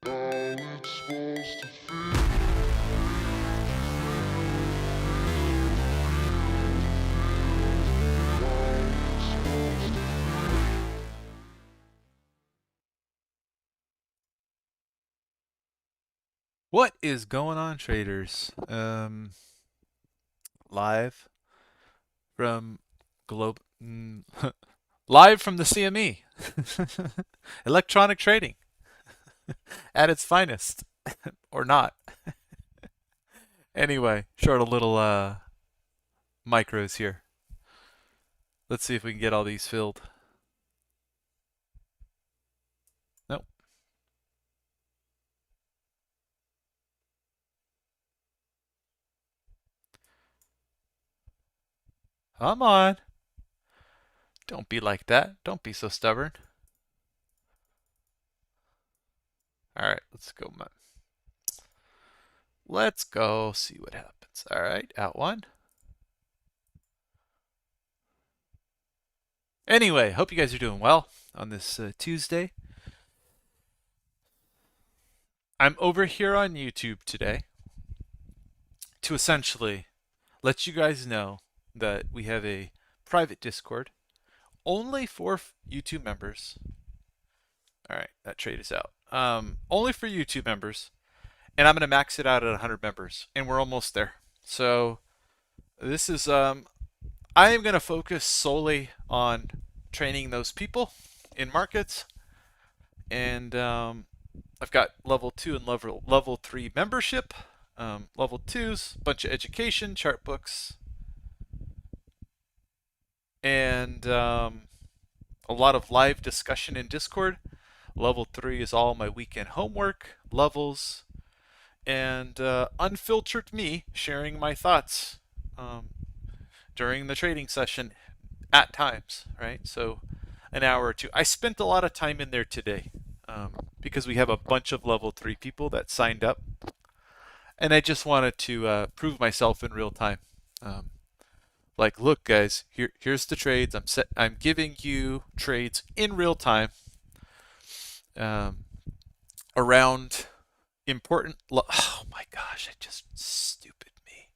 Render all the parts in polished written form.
How it's supposed to feel. What is going on, traders? Live from Globe, live from the CME, electronic trading at its finest, or not. Anyway, short a little micros here. Let's see if we can get all these filled. Nope. Come on. Don't be like that. Don't be so stubborn. All right, let's go. Let's go see what happens. All right, out one. Anyway, hope you guys are doing well on this Tuesday. I'm over here on YouTube today to essentially let you guys know that we have a private Discord only for YouTube members. All right, that trade is out. Only for YouTube members, and I'm going to max it out at 100 members, and we're almost there. So this is I am going to focus solely on training those people in markets, and I've got level 2 and level 3 membership. Level 2's bunch of education, chart books, and a lot of live discussion in Discord. Level 3 is all my weekend homework, levels, and unfiltered me sharing my thoughts during the trading session at times, right? So an hour or two. I spent a lot of time in there today because we have a bunch of level 3 people that signed up, and I just wanted to prove myself in real time. Like, look, guys, here's the trades. I'm giving you trades in real time um, around important. Oh my gosh, I just stupid me.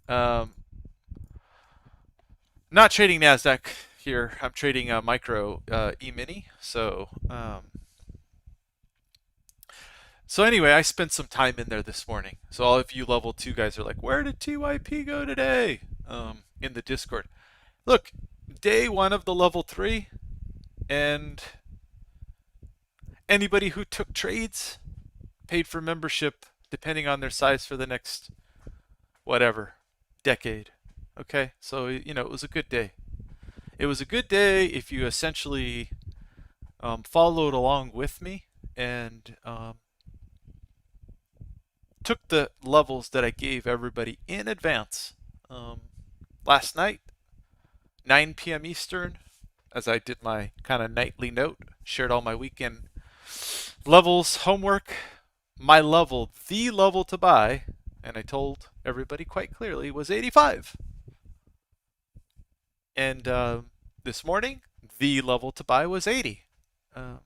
Um, not trading Nasdaq here. I'm trading a micro E-mini. So anyway, I spent some time in there this morning. So all of you level 2 guys are like, where did TYP go today? In the Discord. Look, day 1 of the level 3, and anybody who took trades paid for membership depending on their size for the next whatever decade. Okay, so it was a good day. It was a good day if you essentially followed along with me and took the levels that I gave everybody in advance last night, 9 p.m. Eastern, as I did my kind of nightly note, shared all my weekend levels, homework, my level, the level to buy, and I told everybody quite clearly was 85. And this morning, the level to buy was 80. Uh,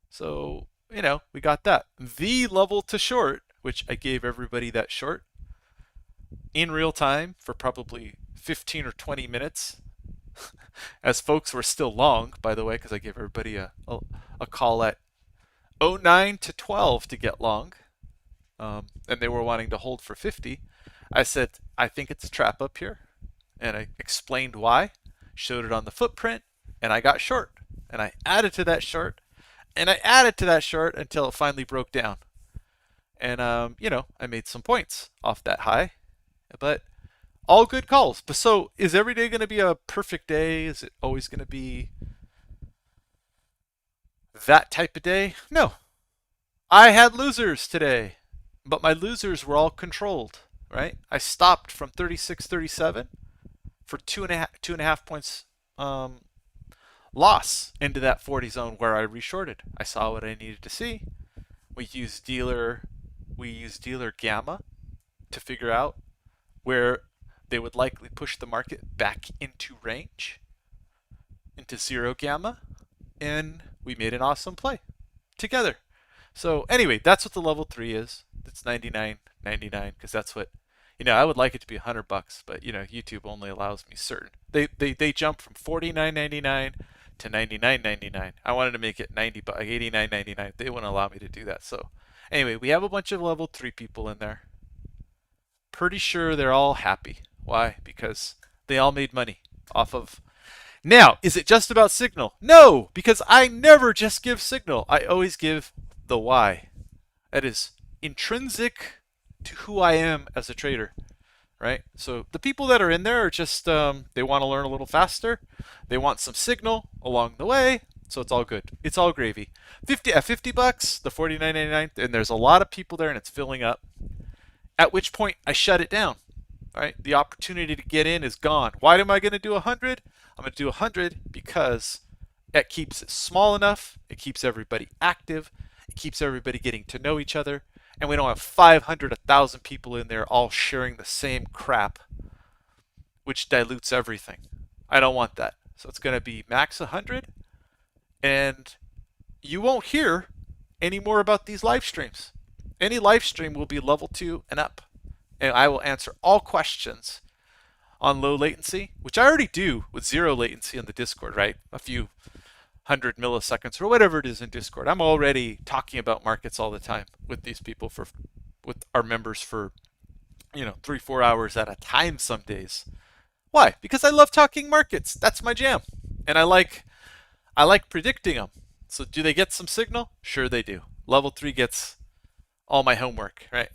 so, we got that. The level to short, which I gave everybody that short in real time for probably 15 or 20 minutes, as folks were still long, by the way, because I gave everybody a call at 09 to 12 to get long, and they were wanting to hold for 50. I said, I think it's a trap up here, and I explained why, showed it on the footprint, and I got short, and I added to that short, and I added to that short until it finally broke down. And I made some points off that high, but all good calls. But so, is every day going to be a perfect day? Is it always going to be that type of day? No. I had losers today, but my losers were all controlled, right? I stopped from 36.37 for two and a half points loss into that 40 zone where I reshorted. I saw what I needed to see. We used dealer gamma to figure out where they would likely push the market back into range. into zero gamma, and we made an awesome play together. So anyway, that's what the level 3 is. It's 99.99 because that's what, I would like it to be $100, but YouTube only allows me certain. They jump from 49.99 to 99.99. I wanted to make it 89.99. They wouldn't allow me to do that. So anyway, we have a bunch of level 3 people in there. Pretty sure they're all happy. Why? Because they all made money off of. Now, is it just about signal? No, because I never just give signal. I always give the why. That is intrinsic to who I am as a trader, right? So the people that are in there are just, they want to learn a little faster. They want some signal along the way. So it's all good. It's all gravy. At $50, the $49.99, and there's a lot of people there and it's filling up. At which point I shut it down. Right? The opportunity to get in is gone. Why am I going to do 100? I'm going to do 100 because it keeps it small enough. It keeps everybody active. It keeps everybody getting to know each other. And we don't have 500, 1,000 people in there all sharing the same crap, which dilutes everything. I don't want that. So it's going to be max 100. And you won't hear any more about these live streams. Any live stream will be level 2 and up. And I will answer all questions on low latency, which I already do with zero latency on the Discord, right? A few 100 milliseconds or whatever it is in Discord. I'm already talking about markets all the time with these people with our members for 3-4 hours at a time some days. Why? Because I love talking markets. That's my jam. And I like predicting them. So do they get some signal? Sure they do. Level 3 gets all my homework, right?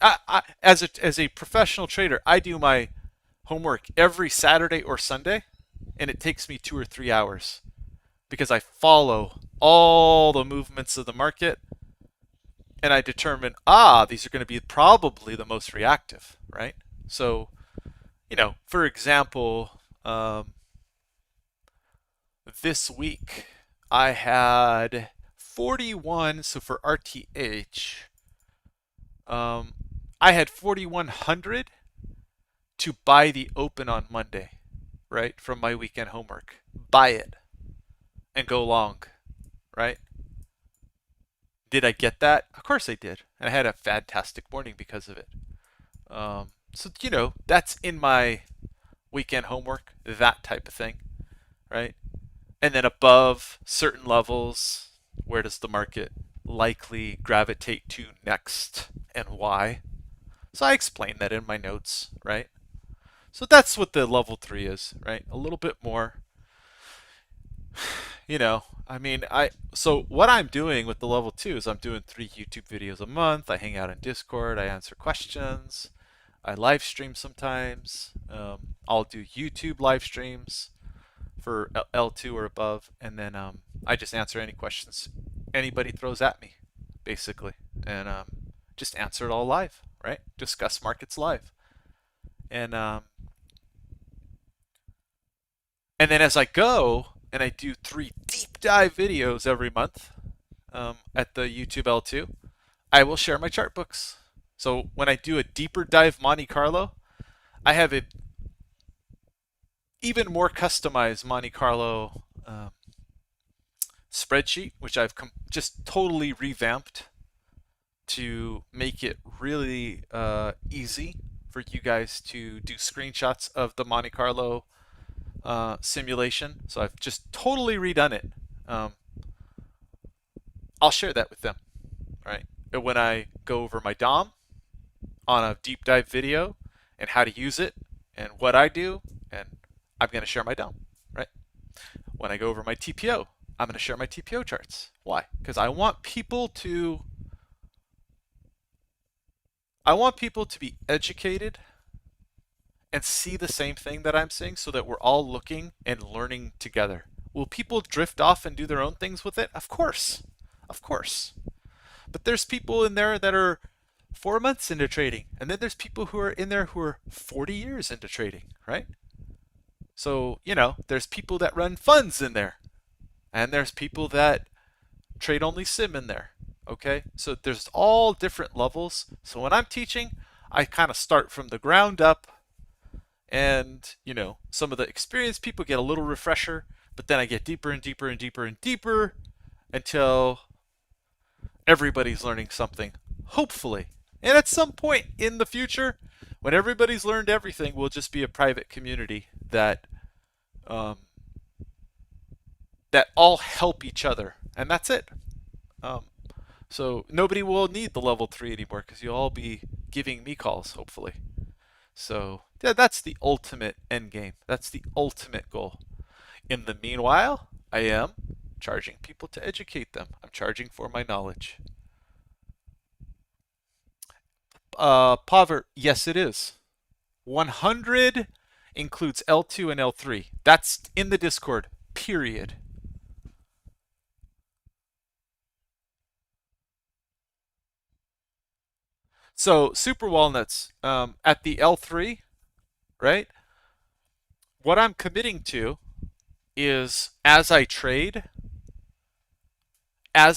As a professional trader, I do my homework every Saturday or Sunday, and it takes me 2 or 3 hours because I follow all the movements of the market, and I determine, these are going to be probably the most reactive, right? So, for example, this week I had 41, so for RTH, I had 4,100 to buy the open on Monday, right? From my weekend homework. Buy it and go long, right? Did I get that? Of course I did. And I had a fantastic morning because of it. So, that's in my weekend homework, that type of thing, right? And then above certain levels, where does the market likely gravitate to next and why? So I explained that in my notes, right? So that's what the level 3 is, right? A little bit more. So what I'm doing with the level 2 is I'm doing 3 YouTube videos a month. I hang out in Discord. I answer questions. I live stream sometimes. I'll do YouTube live streams for L2 or above, and then I just answer any questions anybody throws at me, basically, and just answer it all live, right? Discuss markets live, and then as I go and I do 3 deep dive videos every month at the YouTube L2, I will share my chart books. So when I do a deeper dive Monte Carlo, I have a even more customized Monte Carlo spreadsheet, which I've just totally revamped to make it really easy for you guys to do screenshots of the Monte Carlo simulation. So I've just totally redone it. I'll share that with them, right? When I go over my DOM on a deep dive video and how to use it and what I do, and I'm going to share my DOM, right? When I go over my TPO, I'm going to share my TPO charts. Why? Because I want people to be educated and see the same thing that I'm seeing so that we're all looking and learning together. Will people drift off and do their own things with it? Of course. Of course. But there's people in there that are 4 months into trading, and then there's people who are in there who are 40 years into trading, right? So, there's people that run funds in there, and there's people that trade only sim in there, okay? So there's all different levels. So when I'm teaching, I kind of start from the ground up, and, some of the experienced people get a little refresher. but then I get deeper and deeper and deeper and deeper until everybody's learning something, hopefully. And at some point in the future, when everybody's learned everything, we'll just be a private community um, that all help each other, and that's it. Um, so nobody will need the level 3 anymore because you'll all be giving me calls, hopefully. So yeah, that's the ultimate end game. That's the ultimate goal. In the meanwhile, I am charging people to educate them. I'm charging for my knowledge. Pover, yes, it is. 100 includes L2 and L3. That's in the Discord, period. So super walnuts at the L3, right? What I'm committing to is as I trade, I'm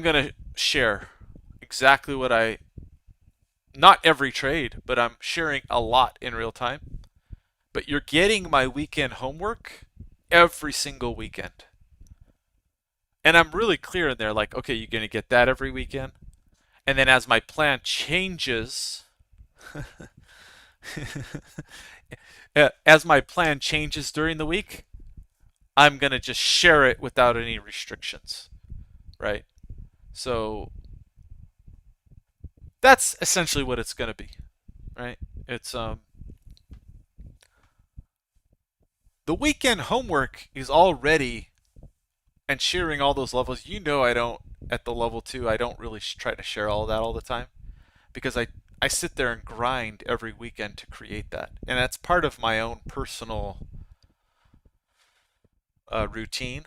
gonna share exactly what I, not every trade, but I'm sharing a lot in real time. But you're getting my weekend homework every single weekend. And I'm really clear in there, like, okay, you're gonna get that every weekend. And then as my plan changes, as my plan changes during the week, I'm gonna just share it without any restrictions, right? So that's essentially what it's gonna be, right? It's the weekend homework is already, and sharing all those levels. You know, I don't at the level 2. I don't really try to share all that all the time because I sit there and grind every weekend to create that, and that's part of my own personal routine.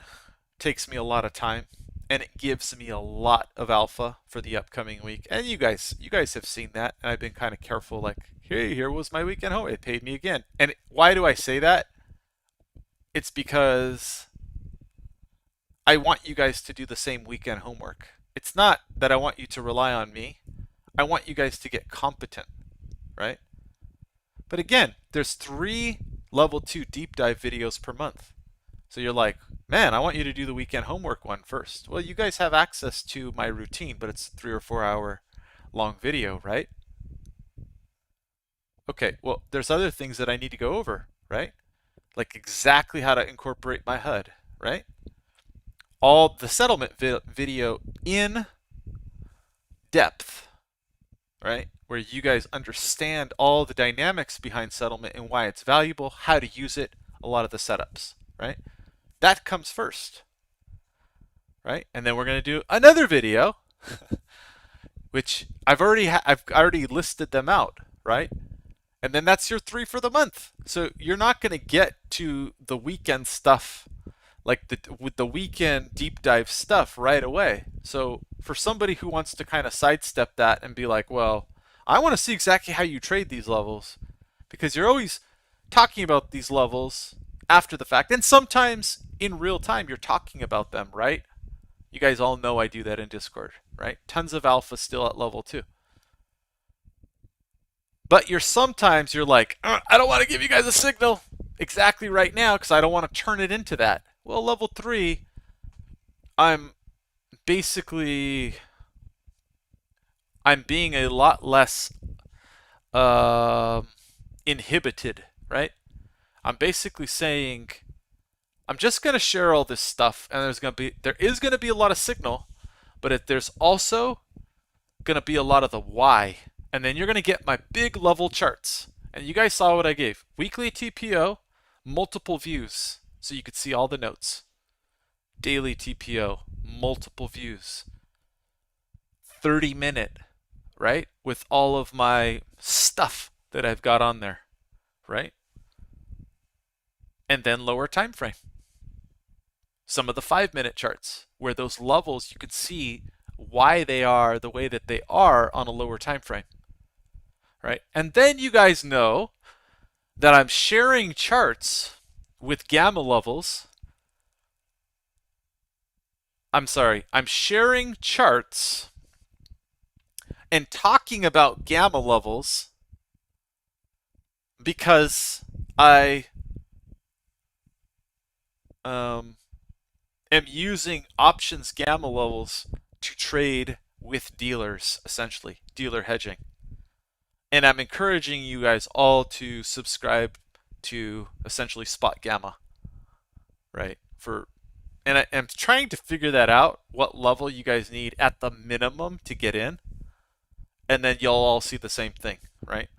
Takes me a lot of time, and it gives me a lot of alpha for the upcoming week. And you guys have seen that, and I've been kind of careful. Like, hey, here was my weekend home. It paid me again. And why do I say that? It's because I want you guys to do the same weekend homework. It's not that I want you to rely on me. I want you guys to get competent, right? But again, there's 3 level 2 deep dive videos per month. So you're like, man, I want you to do the weekend homework one first. Well, you guys have access to my routine, but it's 3 or 4 hour long video, right? Okay, well, there's other things that I need to go over, right? Like exactly how to incorporate my HUD, right? All the settlement video in depth, right? Where you guys understand all the dynamics behind settlement and why it's valuable, how to use it, a lot of the setups, right? That comes first, right? And then we're going to do another video, which I've already listed them out, right? And then that's your 3 for the month. So you're not going to get to the weekend stuff like with the weekend deep dive stuff right away. So for somebody who wants to kind of sidestep that and be like, well, I want to see exactly how you trade these levels, because you're always talking about these levels after the fact, and sometimes in real time you're talking about them, right? You guys all know I do that in Discord, right? Tons of alpha still at level 2. But you're like, I don't want to give you guys a signal exactly right now because I don't want to turn it into that. Well, level 3, I'm basically I'm being a lot less uh, inhibited, right? I'm basically saying I'm just gonna share all this stuff, and there is gonna be a lot of signal, but there's also gonna be a lot of the why, and then you're gonna get my big level charts. And you guys saw what I gave: weekly TPO, multiple views, so you could see all the notes. Daily TPO, multiple views. 30-minute, right? With all of my stuff that I've got on there, right? And then lower time frame. Some of the 5-minute charts where those levels, you could see why they are the way that they are on a lower time frame, right? And then you guys know that I'm sharing charts with gamma levels. I'm sharing charts and talking about gamma levels because I um, am using options gamma levels to trade with dealers, essentially, dealer hedging. And I'm encouraging you guys all to subscribe to essentially spot gamma, right? I'm trying to figure that out, what level you guys need at the minimum to get in, and then you'll all see the same thing, right?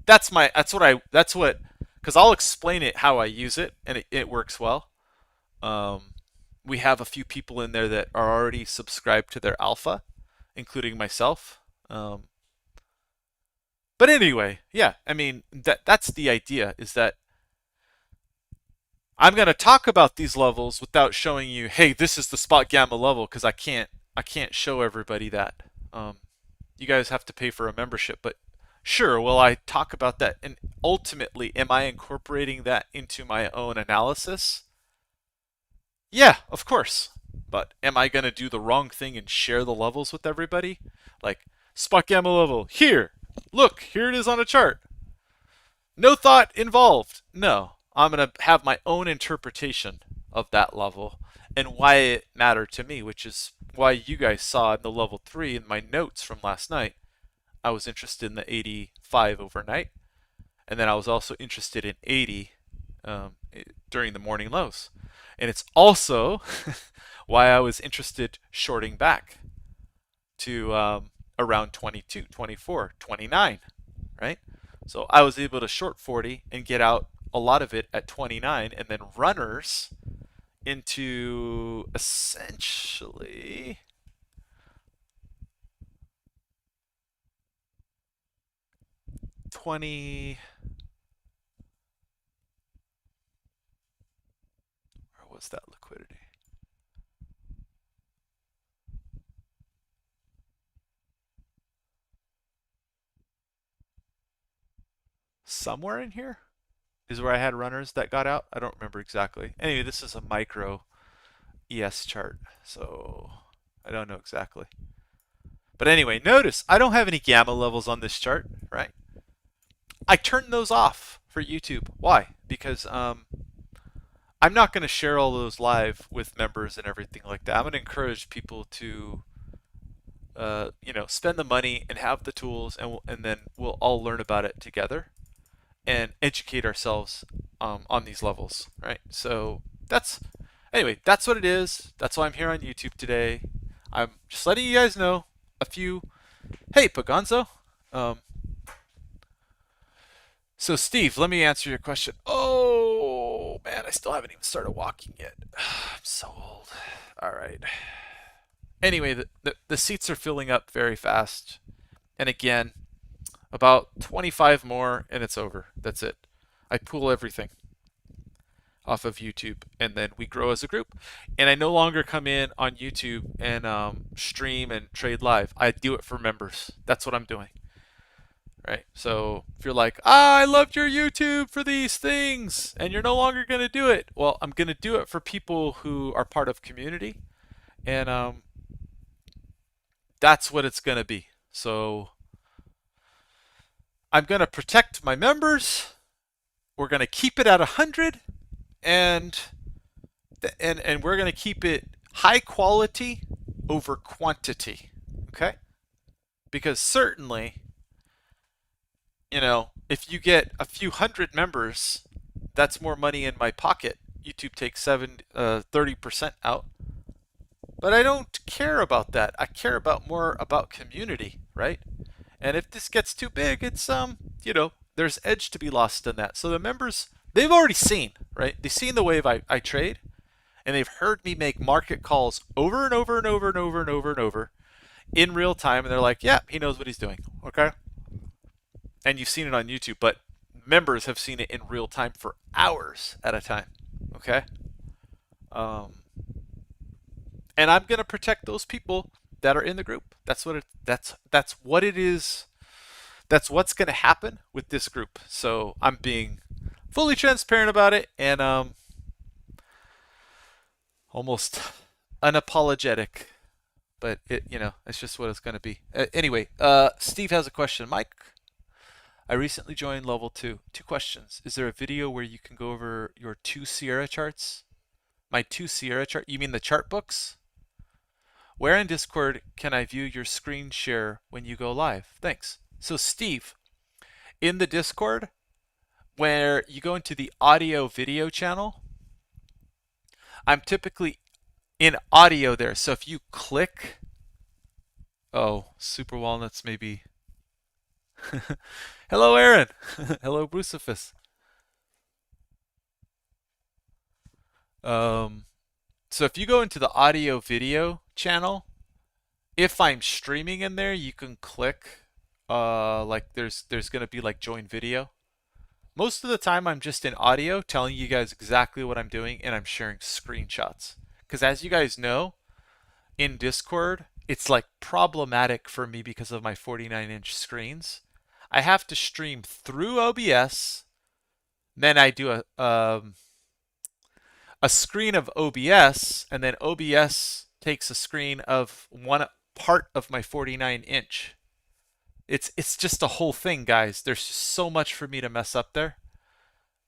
That's what, because I'll explain it how I use it, and it works well. Um, we have a few people in there that are already subscribed to their alpha, including myself. But anyway, yeah, I mean that's the idea, is that I'm going to talk about these levels without showing you, hey, this is the spot gamma level, because I can't show everybody that. Um, you guys have to pay for a membership, but sure, will I talk about that? And ultimately, am I incorporating that into my own analysis? Yeah, of course. But am I going to do the wrong thing and share the levels with everybody? Like, spot gamma level, here! Look, here it is on a chart. No thought involved. No. I'm going to have my own interpretation of that level and why it mattered to me, which is why you guys saw in the level 3 in my notes from last night. I was interested in the 85 overnight, and then I was also interested in 80 during the morning lows. And it's also why I was interested shorting back to around 22, 24, 29, right? So I was able to short 40 and get out a lot of it at 29, and then runners into essentially 20. Where was that liquidity? Somewhere in here is where I had runners that got out. I don't remember exactly. Anyway, this is a micro ES chart, so I don't know exactly. But anyway, notice I don't have any gamma levels on this chart, right? I turned those off for YouTube. Why? Because I'm not going to share all those live with members and everything like that. I'm going to encourage people to, spend the money and have the tools, and then we'll all learn about it together and educate ourselves on these levels, right? So that's what it is. That's why I'm here on YouTube today. I'm just letting you guys know a few. Hey, Pagonzo. Um, so, Steve, let me answer your question. Oh, man, I still haven't even started walking yet. I'm so old. All right. Anyway, the seats are filling up very fast. And again, about 25 more and it's over. That's it. I pull everything off of YouTube, and then we grow as a group. And I no longer come in on YouTube and stream and trade live. I do it for members. That's what I'm doing. Right? So if you're like, I loved your YouTube for these things, and you're no longer going to do it, well, I'm going to do it for people who are part of community, and that's what it's going to be. So I'm going to protect my members. We're going to keep it at 100, and we're going to keep it high quality over quantity. Okay? Because certainly, if you get a few hundred members, that's more money in my pocket. YouTube takes 30% out. But I don't care about that. I care about more about community, right? And if this gets too big, it's there's edge to be lost in that. So the members, they've already seen, right? They've seen the wave I trade, and they've heard me make market calls over and over and over and over and over and over in real time, and they're like, yeah, he knows what he's doing. Okay? And you've seen it on YouTube, but members have seen it in real time for hours at a time. Okay? Um, and I'm gonna protect those people that are in the group. That's what it is. That's what's gonna happen with this group. So I'm being fully transparent about it, and almost unapologetic. But it's just what it's gonna be. Anyway, Steve has a question. Mike, I recently joined level 2. Two questions. Is there a video where you can go over your two Sierra charts? My two Sierra chart? You mean the chart books? Where in Discord can I view your screen share when you go live? Thanks. So Steve, in the Discord, where you go into the audio video channel, I'm typically in audio there. So if you click, oh, Super Walnuts maybe. Hello, Aaron. Hello, Bruciphus. Um, so if you go into the audio video channel, if I'm streaming in there, you can click like there's gonna be like join video. Most of the time I'm just in audio telling you guys exactly what I'm doing and I'm sharing screenshots. Because as you guys know, in Discord, it's like problematic for me because of my 49-inch screens. I have to stream through OBS, then I do a screen of OBS, and then OBS takes a screen of one part of my 49-inch. It's just a whole thing, guys. There's just so much for me to mess up there,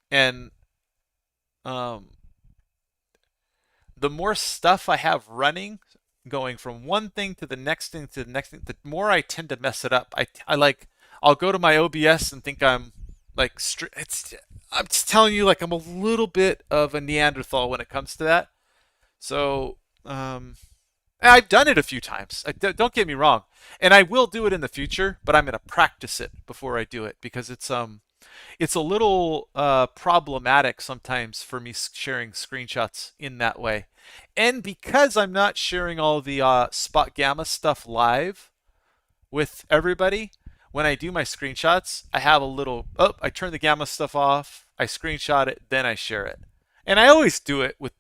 and um, the more stuff I have running, going from one thing to the next thing to the next thing, the more I tend to mess it up. I like I'll go to my OBS and think I'm like it's I'm just telling you like I'm a little bit of a Neanderthal when it comes to that. So I've done it a few times. Don't get me wrong, and I will do it in the future, but I'm gonna practice it before I do it because it's a little problematic sometimes for me sharing screenshots in that way. And because I'm not sharing all the Spot Gamma stuff live with everybody, when I do my screenshots, I have a little, oh, I turn the Gamma stuff off, I screenshot it, then I share it. And I always do it with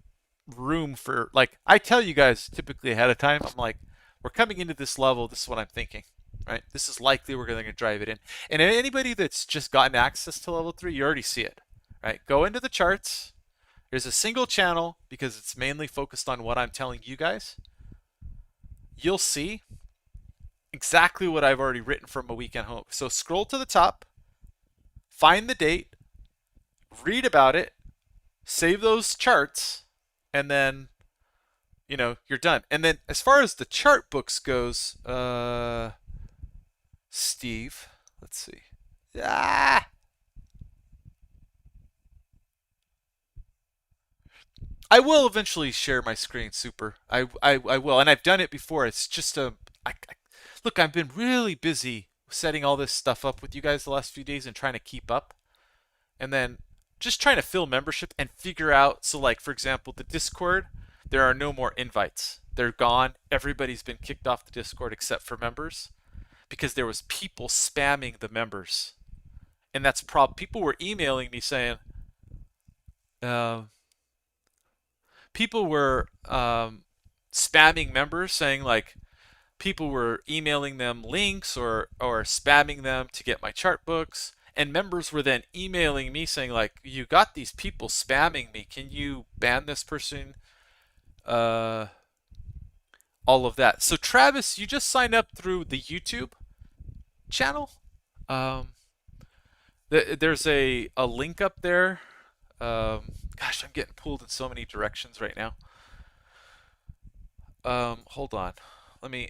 room for, like, I tell you guys typically ahead of time, I'm like, we're coming into this level, this is what I'm thinking. Right? This is likely we're going to drive it in. And anybody that's just gotten access to level 3, you already see it. Right? Go into the charts. There's a single channel because it's mainly focused on what I'm telling you guys. You'll see exactly what I've already written from a weekend home. So scroll to the top, find the date, read about it, save those charts, and then you're done. And then as far as the chart books goes, Steve, let's see. Ah! I will eventually share my screen, Super. I will, and I've done it before. It's just look. I've been really busy setting all this stuff up with you guys the last few days and trying to keep up, and then just trying to fill membership and figure out. So, like for example, the Discord, there are no more invites. They're gone. Everybody's been kicked off the Discord except for members, because there was people spamming the members, and that's people were emailing me saying, uh, people were spamming members saying like people were emailing them links or spamming them to get my chart books, and members were then emailing me saying like, you got these people spamming me, can you ban this person, all of that. So Travis, you just signed up through the YouTube channel. There's a link up there. Gosh, I'm getting pulled in so many directions right now. Hold on. Let me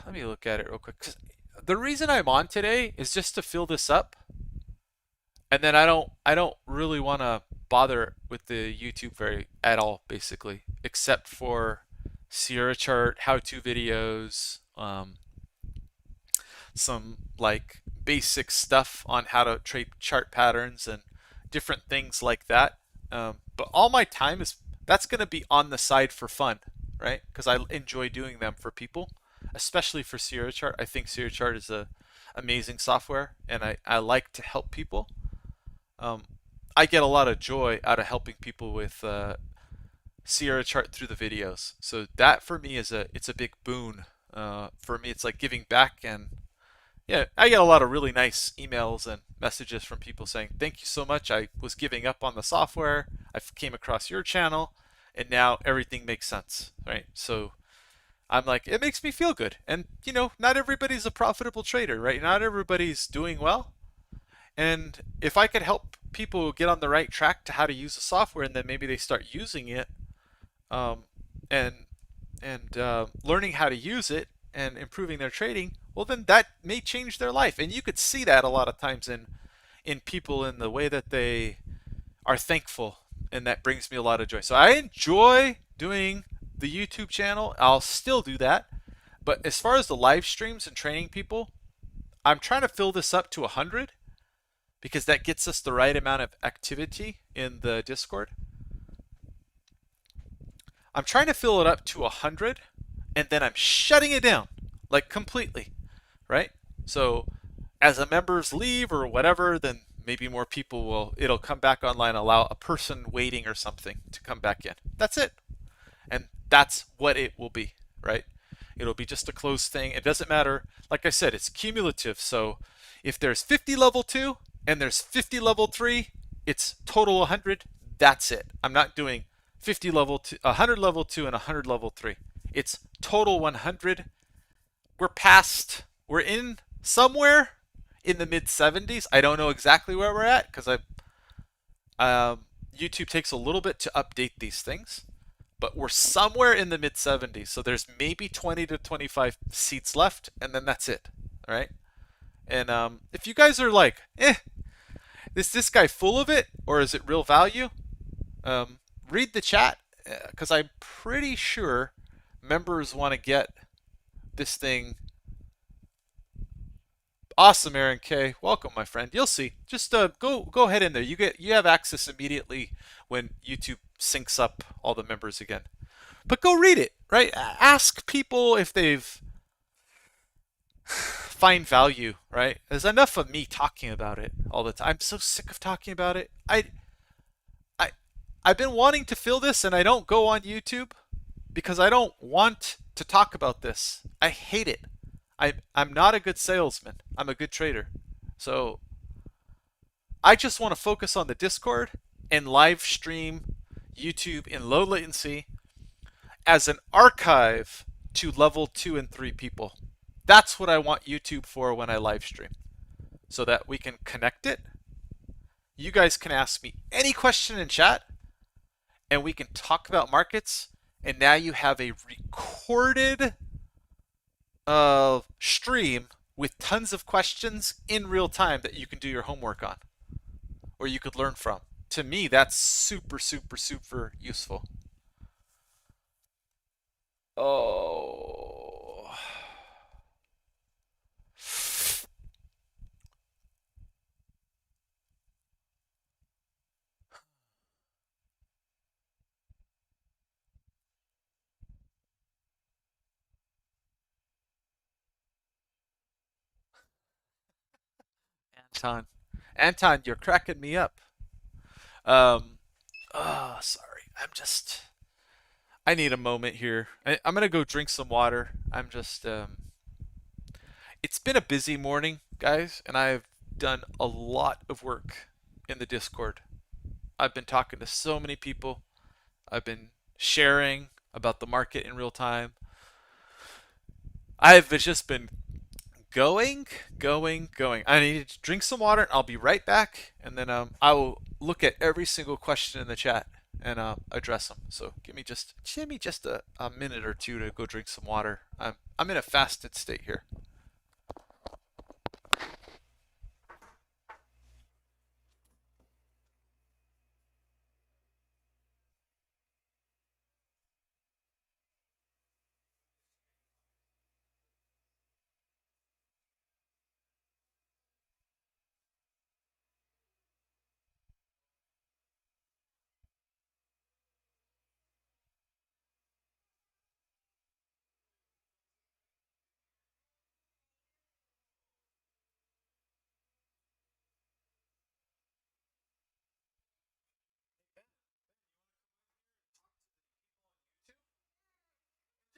look at it real quick. 'Cause the reason I'm on today is just to fill this up, and then I don't really want to bother with the YouTube at all, basically, except for Sierra chart how-to videos, some like basic stuff on how to trade chart patterns and different things like that. But all my time that's going to be on the side for fun, right? Because I enjoy doing them for people, especially for Sierra chart. I think Sierra chart is a amazing software, and I like to help people. I get a lot of joy out of helping people with Sierra chart through the videos. So that for me it's a big boon. For me, it's like giving back, and yeah, I get a lot of really nice emails and messages from people saying, thank you so much. I was giving up on the software. I came across your channel, and now everything makes sense, right? So I'm like, it makes me feel good. And, not everybody's a profitable trader, right? Not everybody's doing well. And if I could help people get on the right track to how to use the software, and then maybe they start using it, um, and learning how to use it and improving their trading, well, then that may change their life. And you could see that a lot of times in people in the way that they are thankful, and that brings me a lot of joy. So I enjoy doing the YouTube channel. I'll still do that. But as far as the live streams and training people, I'm trying to fill this up to 100 because that gets us the right amount of activity in the Discord. I'm trying to fill it up to 100 and then I'm shutting it down like completely, right? So as the members leave or whatever, then maybe more people it'll come back online, allow a person waiting or something to come back in. That's it. And that's what it will be, right? It'll be just a closed thing. It doesn't matter. Like I said, it's cumulative. So if there's 50 level 2 and there's 50 level 3, it's total 100. That's it. I'm not doing 50 level 2, 100 level 2 and 100 level 3. It's total 100. We're in somewhere in the mid 70s. I don't know exactly where we're at because YouTube takes a little bit to update these things, but we're somewhere in the mid 70s. So there's maybe 20 to 25 seats left, and then that's it. All right. And if you guys are like, is this guy full of it or is it real value? Read the chat because I'm pretty sure members want to get this thing. Awesome, Aaron K. Welcome, my friend. You'll see. Just go ahead in there. You have access immediately when YouTube syncs up all the members again. But go read it, right? Ask people if they've find value, right? There's enough of me talking about it all the time. I'm so sick of talking about it. I I've been wanting to fill this and I don't go on YouTube because I don't want to talk about this. I hate it. I'm not a good salesman. I'm a good trader. So I just want to focus on the Discord and live stream YouTube in low latency as an archive to level 2 and 3 people. That's what I want YouTube for when I live stream, so that we can connect it. You guys can ask me any question in chat and we can talk about markets. And now you have a recorded stream with tons of questions in real time that you can do your homework on or you could learn from. To me, that's super, super, super useful. Oh. Anton. Anton, you're cracking me up. Um, oh, sorry. I need a moment here. I'm gonna go drink some water. It's been a busy morning, guys, and I've done a lot of work in the Discord. I've been talking to so many people. I've been sharing about the market in real time. I've just been going. I need to drink some water. And I'll be right back, and then I will look at every single question in the chat and address them. So give me just a minute or two to go drink some water. I'm in a fasted state here.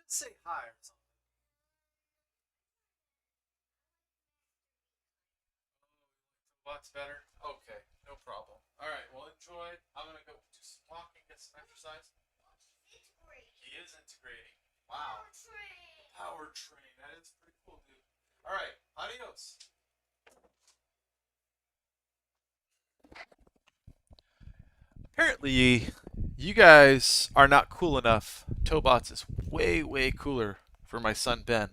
Just say hi or something. Lots better. Okay, no problem. All right, well enjoy. I'm gonna go do some walking, get some exercise. He is integrating. Wow. Power train. That is pretty cool, dude. All right, adios. Apparently, you guys are not cool enough. Tobots is way, way cooler for my son Ben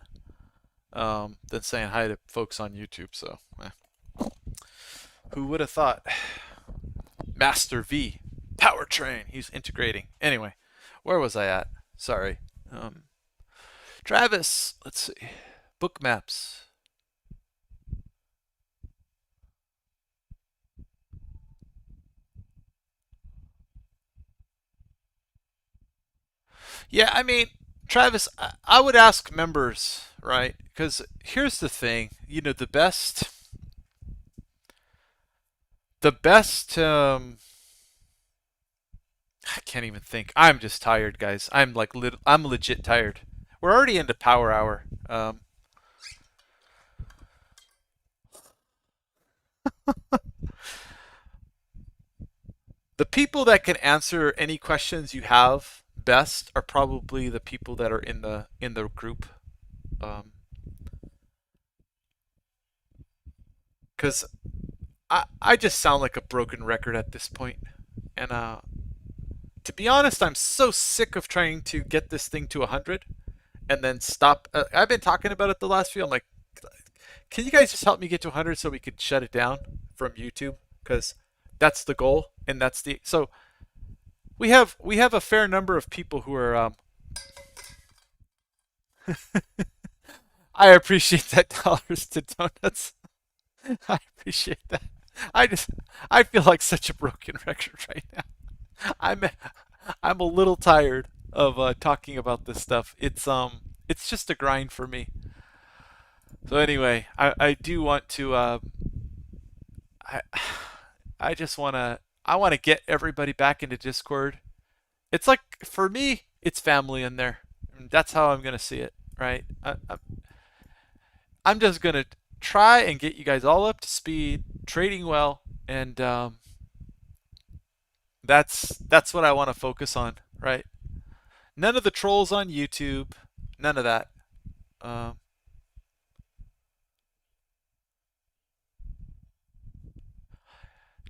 than saying hi to folks on YouTube. So, who would have thought? Master V, powertrain. He's integrating. Anyway, where was I at? Sorry. Um, Travis, let's see. Book maps. Yeah, I mean, Travis, I would ask members, right? Because here's the thing, the best. I can't even think. I'm just tired, guys. I'm legit tired. We're already into power hour. The people that can answer any questions you have best are probably the people that are in the group. Um, because I just sound like a broken record at this point. And to be honest, I'm so sick of trying to get this thing to 100 and then stop. I've been talking about it the last few. I'm like, can you guys just help me get to 100 so we could shut it down from YouTube? Because that's the goal, and that's the so we have a fair number of people who are. I appreciate that dollars to donuts. I appreciate that. I just I feel like such a broken record right now. I'm I'm a little tired of talking about this stuff. It's just a grind for me. So anyway, I do want to I I just want to get everybody back into Discord. It's like for me, it's family in there. That's how I'm gonna see it, right? I'm just gonna try and get you guys all up to speed, trading well, and that's what I want to focus on, right? None of the trolls on YouTube, none of that. Um,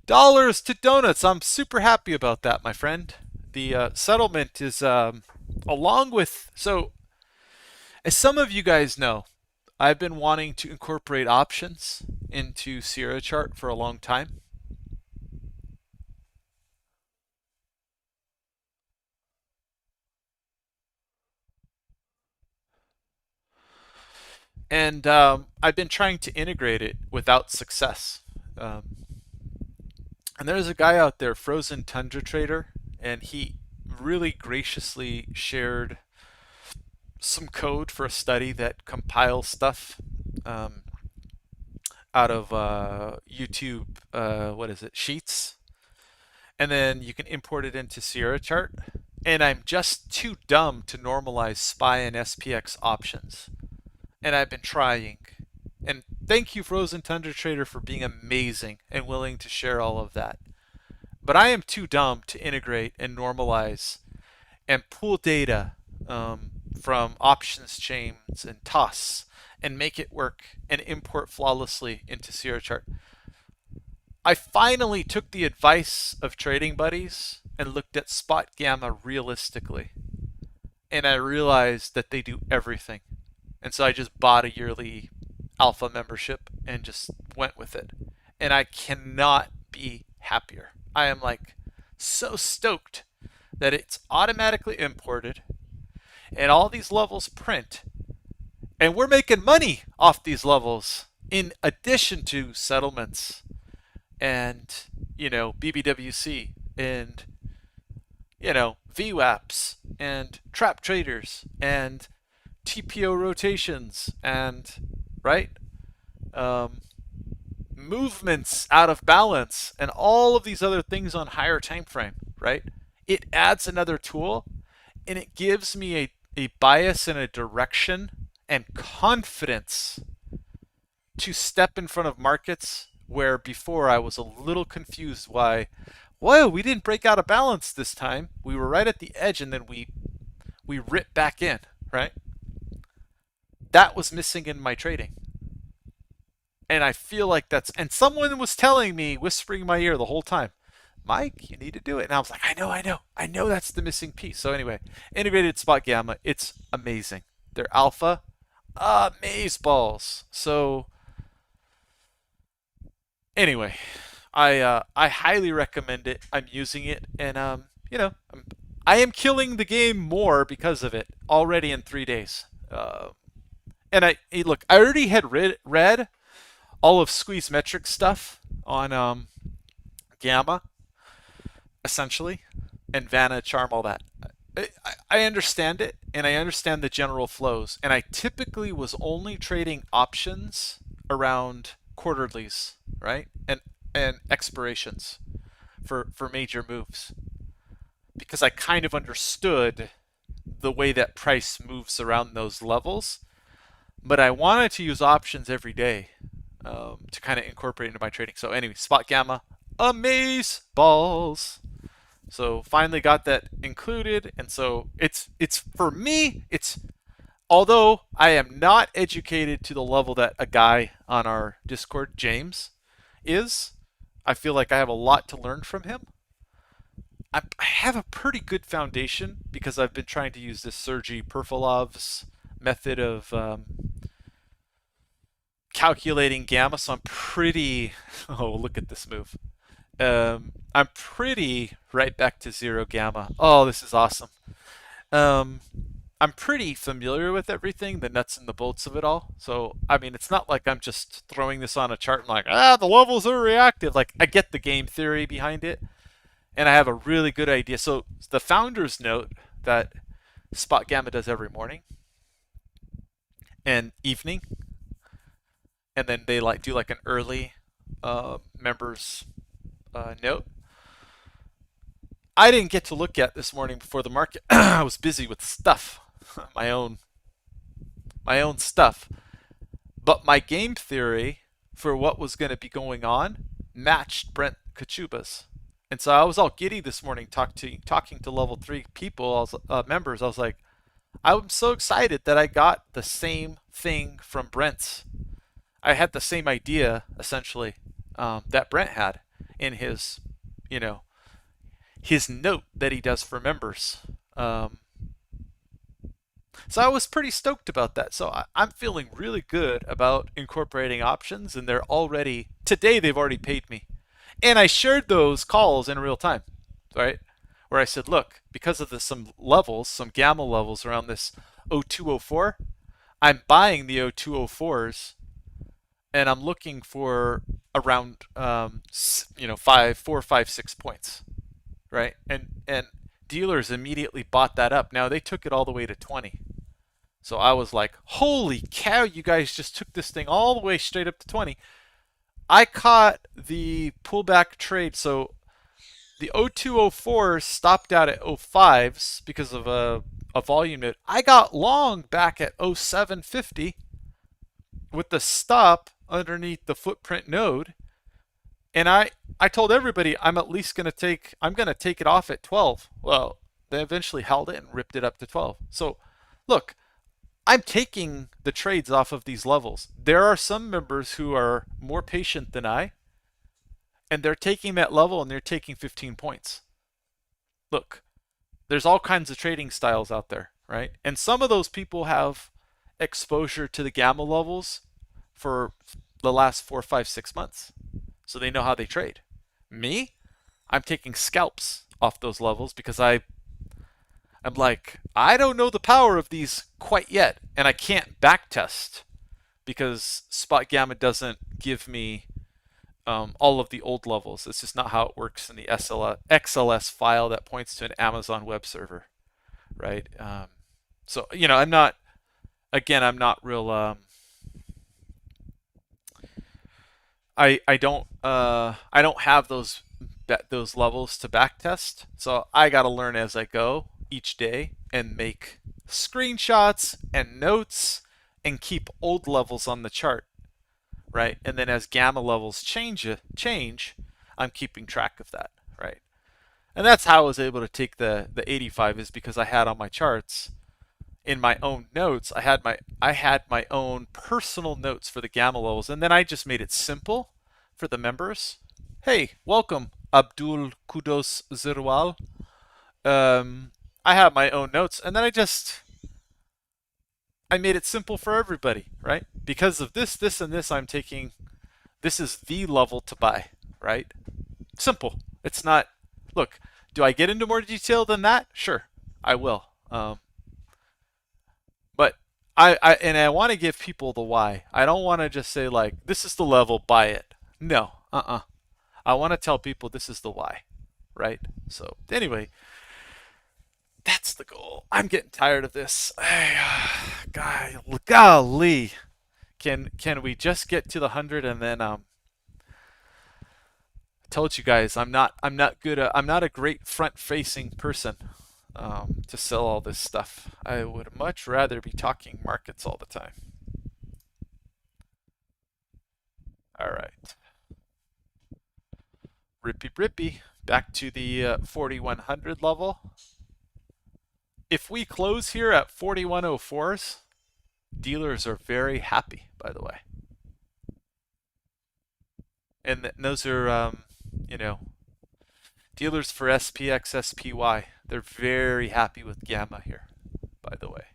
dollars to donuts. I'm super happy about that, my friend. The settlement is along with so as some of you guys know, I've been wanting to incorporate options into Sierra Chart for a long time. And I've been trying to integrate it without success. Um, and there's a guy out there, Frozen Tundra Trader, and he really graciously shared some code for a study that compiles stuff um, out of YouTube, what is it, Sheets, and then you can import it into Sierra Chart. And I'm just too dumb to normalize SPY and SPX options. And I've been trying. And thank you, Frozen Tundra Trader, for being amazing and willing to share all of that. But I am too dumb to integrate and normalize and pull data from options chains and TOS and make it work and import flawlessly into Sierra Chart. I finally took the advice of trading buddies and looked at Spot Gamma realistically. And I realized that they do everything. And so I just bought a yearly alpha membership and just went with it. And I cannot be happier. I am like so stoked that it's automatically imported and all these levels print. And we're making money off these levels in addition to settlements and, BBWC and, VWAPs and trap traders and TPO rotations and, right? Um, movements out of balance and all of these other things on higher time frame, right? It adds another tool and it gives me a bias and a direction and confidence to step in front of markets where before I was a little confused why, whoa, we didn't break out of balance this time. We were right at the edge and then we ripped back in, right? That was missing in my trading. And I feel like and someone was telling me, whispering in my ear the whole time, Mike, you need to do it. And I was like, I know that's the missing piece. So anyway, integrated spot gamma, it's amazing. They're alpha, amaze balls. So anyway, I highly recommend it. I'm using it, and I am killing the game more because of it already in 3 days. And look, I already had read all of Squeeze Metric stuff on Gamma, essentially, and Vanna, Charm, all that. I understand it, and I understand the general flows. And I typically was only trading options around quarterlies, right, and expirations for major moves, because I kind of understood the way that price moves around those levels. But I wanted to use options every day to kind of incorporate into my trading. So anyway, spot gamma, amaze balls. So finally got that included, and so it's for me. It's although I am not educated to the level that a guy on our Discord, James, is. I feel like I have a lot to learn from him. I have a pretty good foundation because I've been trying to use this Sergei Perfilov's method of calculating gamma, so I'm pretty. Oh, look at this move. I'm pretty right back to zero gamma. Oh, this is awesome. Um, I'm pretty familiar with everything, the nuts and the bolts of it all. So, I mean, it's not like I'm just throwing this on a chart and like, the levels are reactive. Like, I get the game theory behind it, and I have a really good idea. So, the founders note that Spot Gamma does every morning and evening, and then they do like an early members note. I didn't get to look at this morning before the market. I was busy with stuff, my own stuff. But my game theory for what was going to be going on matched Brent Kachuba's. And so I was all giddy this morning talking to level 3 people, members. I was like, I'm so excited that I got the same thing from Brent's. I had the same idea, essentially, that Brent had in his note that he does for members. So I was pretty stoked about that. So I'm feeling really good about incorporating options, and today they've already paid me. And I shared those calls in real time, right? Where I said, look, because of some gamma levels around this 0204, I'm buying the 0204s, and I'm looking for around 4, 5, 6 points, right? And dealers immediately bought that up. Now they took it all the way to 20. So I was like, holy cow, you guys just took this thing all the way straight up to 20. I caught the pullback trade. So the 0204 stopped out at 05s because of a volume note. I got long back at 0750 with the stop underneath the footprint node. And I told everybody I'm going to take it off at 12. Well, they eventually held it and ripped it up to 12. So look, I'm taking the trades off of these levels. There are some members who are more patient than I, and they're taking that level and they're taking 15 points. Look, there's all kinds of trading styles out there, right? And some of those people have exposure to the gamma levels for the last 4, 5, 6 months. So they know how they trade. Me, I'm taking scalps off those levels because I'm like, I don't know the power of these quite yet, and I can't backtest because Spot Gamma doesn't give me all of the old levels. It's just not how it works in the XLS file that points to an Amazon web server, right? So I'm not real. I don't have those levels to backtest, so I got to learn as I go each day and make screenshots and notes and keep old levels on the chart, right? And then as gamma levels change, I'm keeping track of that, right? And that's how I was able to take the 85 is because I had on my charts in my own notes, I had my own personal notes for the gamma levels, and then I just made it simple for the members. Hey, welcome. Abdul Kudos Zirwal. I have my own notes, and then I made it simple for everybody, right? Because of this, this, and this, I'm taking this is the level to buy, right? Simple. It's not. Look, do I get into more detail than that? Sure, I will. But I want to give people the why. I don't want to just say like this is the level, buy it. No, I want to tell people this is the why, right? So anyway, that's the goal. I'm getting tired of this. Golly, can we just get to the 100 and then I told you guys I'm not a great front facing person to sell all this stuff. I would much rather be talking markets all the time. All right, rippy rippy. Back to the 4100 level. If we close here at 4104s, dealers are very happy, by the way. And those are, you know, dealers for SPX, SPY. They're very happy with Gamma here, by the way.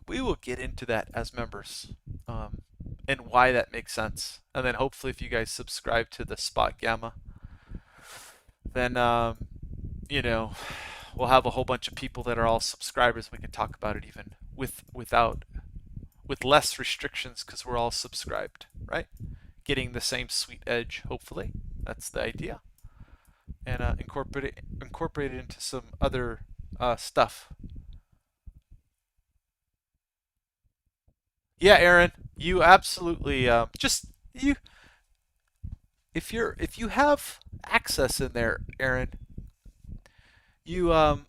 We will get into that as members, and why that makes sense. And then hopefully, if you guys subscribe to the Spot Gamma, then you know, we'll have a whole bunch of people that are all subscribers. We can talk about it even with less restrictions because we're all subscribed, right? Getting the same sweet edge, hopefully. That's the idea. And incorporate it into some other stuff. Yeah, Aaron, you absolutely just you if you have access in there, Aaron, you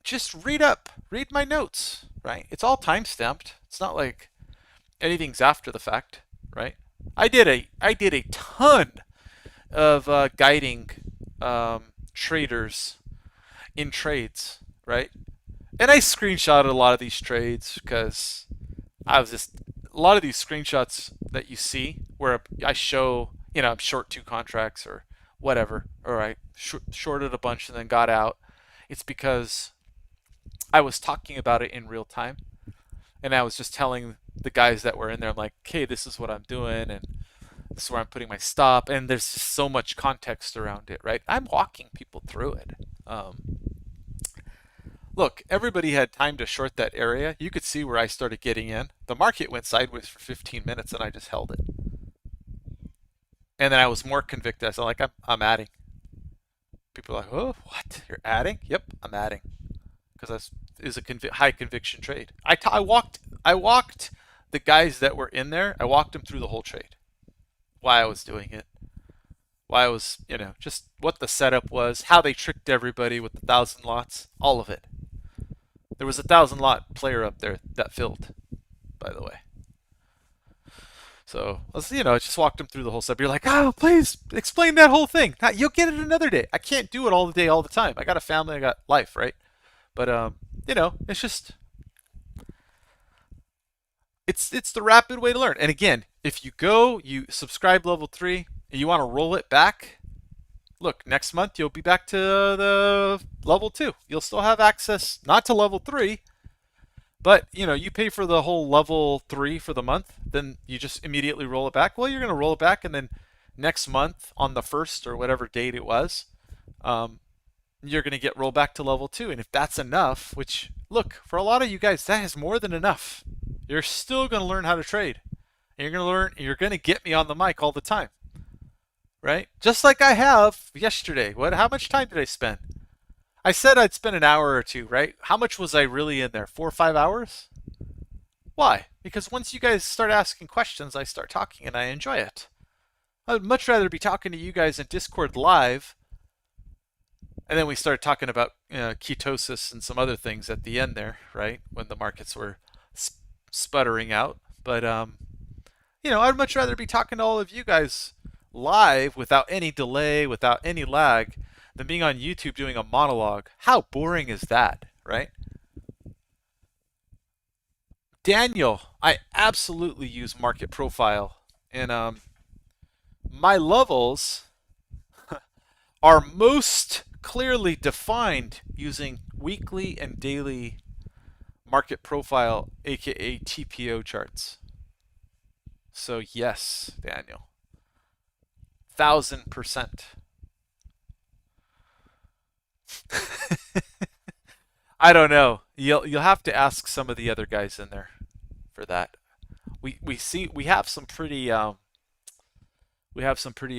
just read my notes, right? It's all time stamped. It's not like anything's after the fact, right? I did a ton of guiding traders in trades, right? And I screenshotted a lot of these trades because I was just a lot of these screenshots that you see where I show, I'm short two contracts or whatever, or I shorted a bunch and then got out. It's because I was talking about it in real time, and I was just telling the guys that were in there, I'm like, okay, this is what I'm doing, and this is where I'm putting my stop, and there's just so much context around it, right? I'm walking people through it. Look, everybody had time to short that area. You could see where I started getting in. The market went sideways for 15 minutes, and I just held it. And then I was more convicted. I was like, I'm adding. People are like, oh, what? You're adding? Yep, I'm adding because it was a high conviction trade. I walked the guys that were in there. I walked them through the whole trade, why I was doing it, why I was, just what the setup was, how they tricked everybody with the 1,000 lots, all of it. There was a 1,000 lot player up there that filled, by the way. So let's, I just walked them through the whole setup. You're like, oh, please explain that whole thing. You'll get it another day. I can't do it all the day, all the time. I got a family, I got life, right? But it's just it's the rapid way to learn. And again, if you subscribe level 3 and you want to roll it back, look, next month you'll be back to the level 2. You'll still have access not to level 3, but you pay for the whole level 3 for the month, then you just immediately roll it back. Well, you're going to roll it back, and then next month on the 1st or whatever date it was, you're going to get rolled back to level 2. And if that's enough, which, look, for a lot of you guys, that is more than enough. You're still going to learn how to trade. And you're going to get me on the mic all the time. Right? Just like I have yesterday. How much time did I spend? I said I'd spend an hour or two, right? How much was I really in there? 4 or 5 hours? Why? Because once you guys start asking questions, I start talking and I enjoy it. I would much rather be talking to you guys in Discord live, and then we started talking about ketosis and some other things at the end there, right? When the markets were sputtering out. But I'd much rather be talking to all of you guys live without any delay, without any lag, than being on YouTube doing a monologue. How boring is that, right? Daniel, I absolutely use market profile, and my levels are most clearly defined using weekly and daily market profile, aka TPO charts. So, yes, Daniel, 1000%. I don't know. You'll have to ask some of the other guys in there for that. We see we have some pretty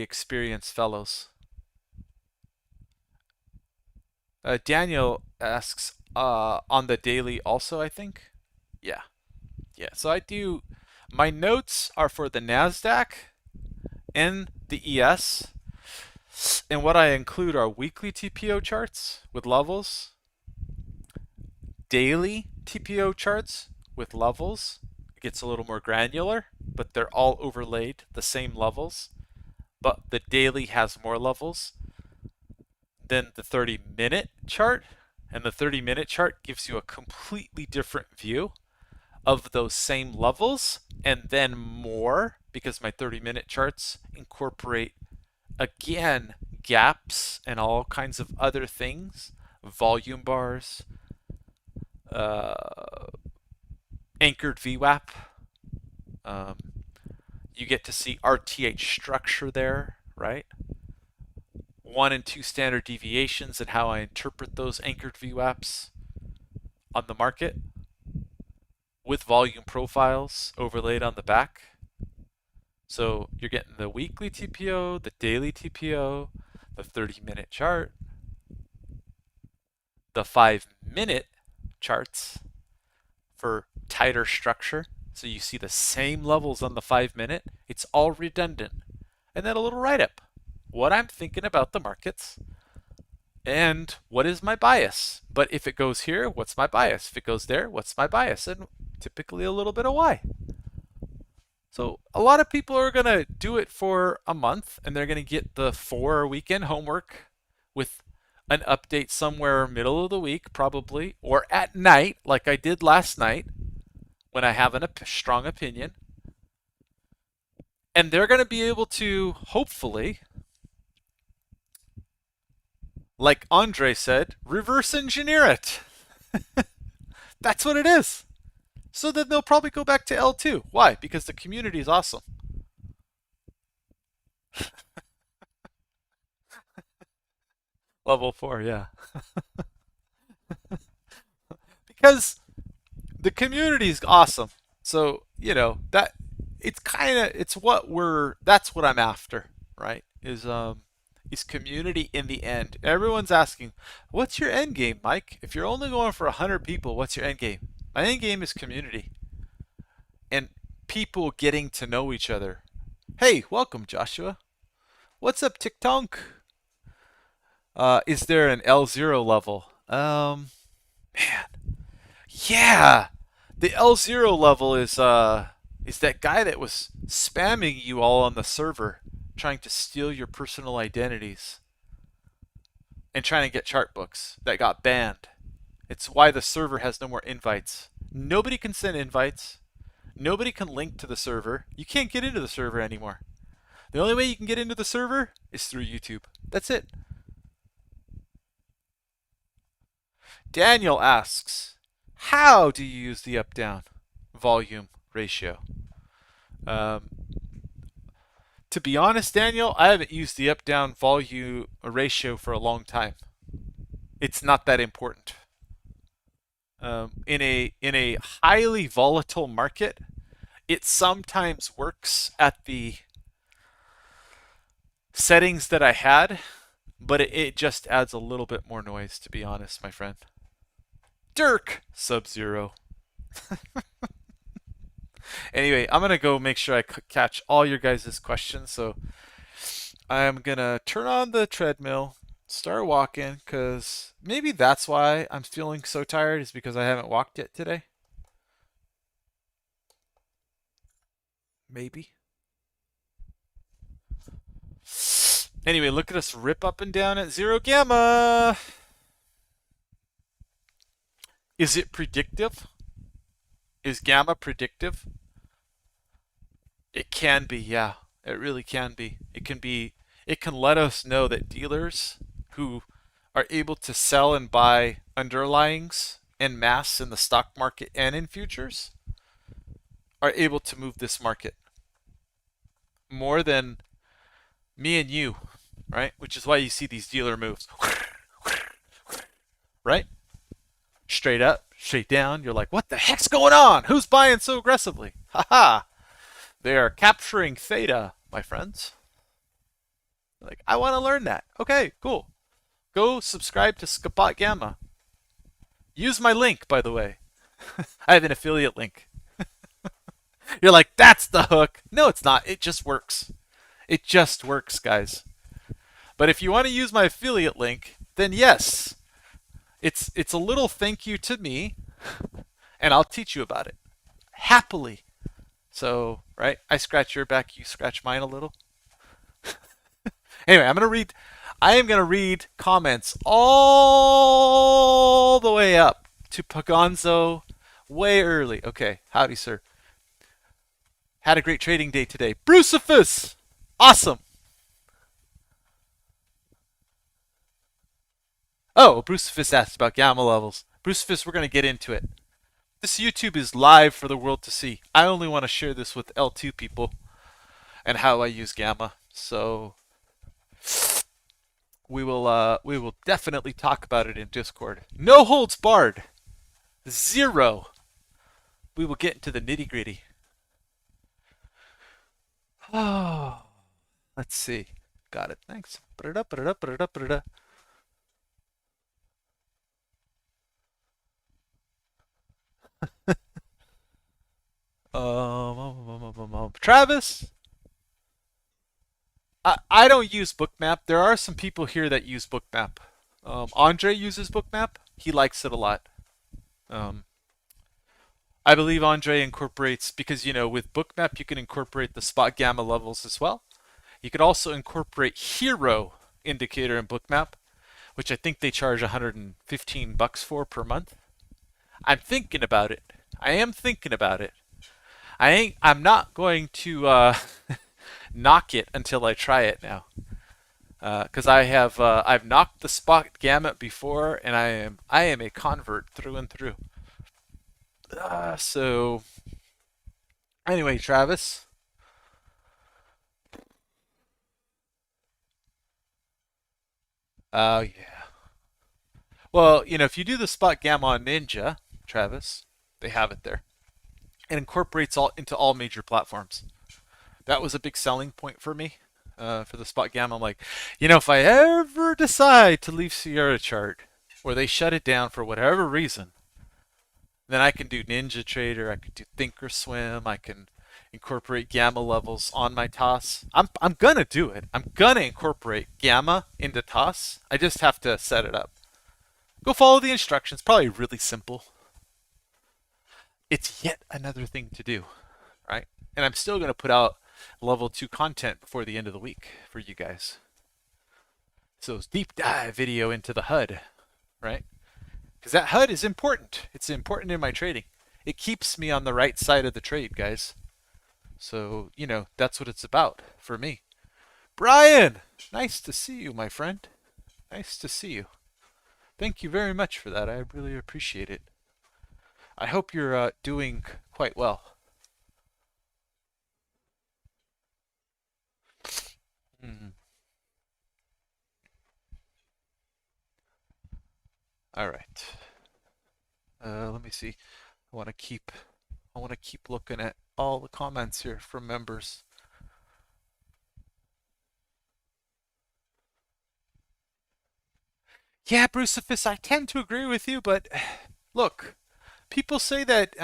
experienced fellows. Daniel asks on the daily also, I think. Yeah. Yeah. So I do my notes are for the Nasdaq and the ES, and what I include are weekly TPO charts with levels, daily TPO charts with levels. It gets a little more granular, but they're all overlaid the same levels. But the daily has more levels than the 30-minute chart. And the 30-minute chart gives you a completely different view of those same levels and then more because my 30-minute charts incorporate, again, gaps and all kinds of other things, volume bars, uh, anchored VWAP. Um, you get to see RTH structure there, right? 1 and 2 standard deviations and how I interpret those anchored VWAPs on the market with volume profiles overlaid on the back. So you're getting the weekly TPO, the daily TPO, the 30-minute chart, the 5-minute charts for tighter structure. So you see the same levels on the 5-minute. It's all redundant. And then a little write-up. What I'm thinking about the markets and what is my bias. But if it goes here, what's my bias? If it goes there, what's my bias? And typically a little bit of why. So a lot of people are going to do it for a month and they're going to get the 4 weekend homework with an update somewhere middle of the week probably, or at night like I did last night when I have a strong opinion. And they're going to be able to, hopefully, like Andre said, reverse engineer it. That's what it is. So then they'll probably go back to L2. Why? Because the community is awesome. Level 4, yeah. Because the community is awesome. So, that it's kind of it's what we're that's what I'm after, right? Is community in the end. Everyone's asking, "What's your end game, Mike? If you're only going for 100 people, what's your end game?" My end game is community and people getting to know each other. Hey, welcome, Joshua. What's up, TikTok? Is there an L0 level? Man, yeah. The L0 level is that guy that was spamming you all on the server, trying to steal your personal identities and trying to get chart books that got banned. It's why the server has no more invites. Nobody can send invites. Nobody can link to the server. You can't get into the server anymore. The only way you can get into the server is through YouTube. That's it. Daniel asks, how do you use the up-down volume ratio? Um, to be honest, Daniel, I haven't used the up-down volume ratio for a long time. It's not that important. In a highly volatile market, it sometimes works at the settings that I had, but it just adds a little bit more noise, to be honest, my friend. Dirk Sub-Zero. Anyway, I'm gonna go make sure I catch all your guys' questions. So I'm gonna turn on the treadmill, start walking, because maybe that's why I'm feeling so tired, is because I haven't walked yet today. Maybe. Anyway, look at us rip up and down at zero gamma. Is it predictive? Is gamma predictive? It can be, yeah. It really can be. It can be It can let us know that dealers who are able to sell and buy underlyings en masse in the stock market and in futures are able to move this market more than me and you, right? Which is why you see these dealer moves, right? Straight up, straight down. You're like, what the heck's going on? Who's buying so aggressively? Haha. They are capturing theta, my friends. Like, I want to learn that. Okay, cool. Go subscribe to Scapot Gamma. Use my link, by the way. I have an affiliate link. You're like, that's the hook. No, it's not. It just works. It just works, guys. But if you want to use my affiliate link, then yes, it's a little thank you to me, and I'll teach you about it happily. So, right, I scratch your back, you scratch mine a little. Anyway, I am gonna read comments all the way up to Pagonzo way early. Okay, howdy, sir. Had a great trading day today. Brucifus! Awesome! Oh, Brucifus asked about gamma levels. Brucifus, we're gonna get into it. This YouTube is live for the world to see. I only want to share this with L2 people and how I use gamma. So we will definitely talk about it in Discord. No holds barred. Zero. We will get into the nitty gritty. Oh, let's see. Got it. Thanks. Travis, I don't use Bookmap. There are some people here that use Bookmap. Andre uses Bookmap. He likes it a lot. Um, I believe Andre incorporates, because with Bookmap you can incorporate the spot gamma levels as well. You could also incorporate hero indicator in Bookmap, which I think they charge 115 bucks for per month. I'm thinking about it. I am thinking about it. I'm not going to knock it until I try it now. Because I've knocked the spot gamut before, and I am a convert through and through. So anyway, Travis. Oh yeah. Well, if you do the spot gamma on Ninja, Travis, they have it there. It incorporates all into all major platforms. That was a big selling point for me. For the spot gamma, I'm like, if I ever decide to leave Sierra chart, or they shut it down for whatever reason, then I can do Ninja Trader, I can do Thinkorswim, I can incorporate gamma levels on my toss. I'm gonna do it. I'm gonna incorporate gamma into toss. I just have to set it up. Go follow the instructions. Probably really simple. It's yet another thing to do, right? And I'm still gonna put out level 2 content before the end of the week for you guys. So deep dive video into the HUD, right? Because that HUD is important. It's important in my trading. It keeps me on the right side of the trade, guys. So, that's what it's about for me. Brian! Nice to see you, my friend. Nice to see you. Thank you very much for that. I really appreciate it. I hope you're doing quite well. Mm. All right. Let me see. I want to keep looking at all the comments here from members. Yeah, Brucifus, I tend to agree with you, but look, people say that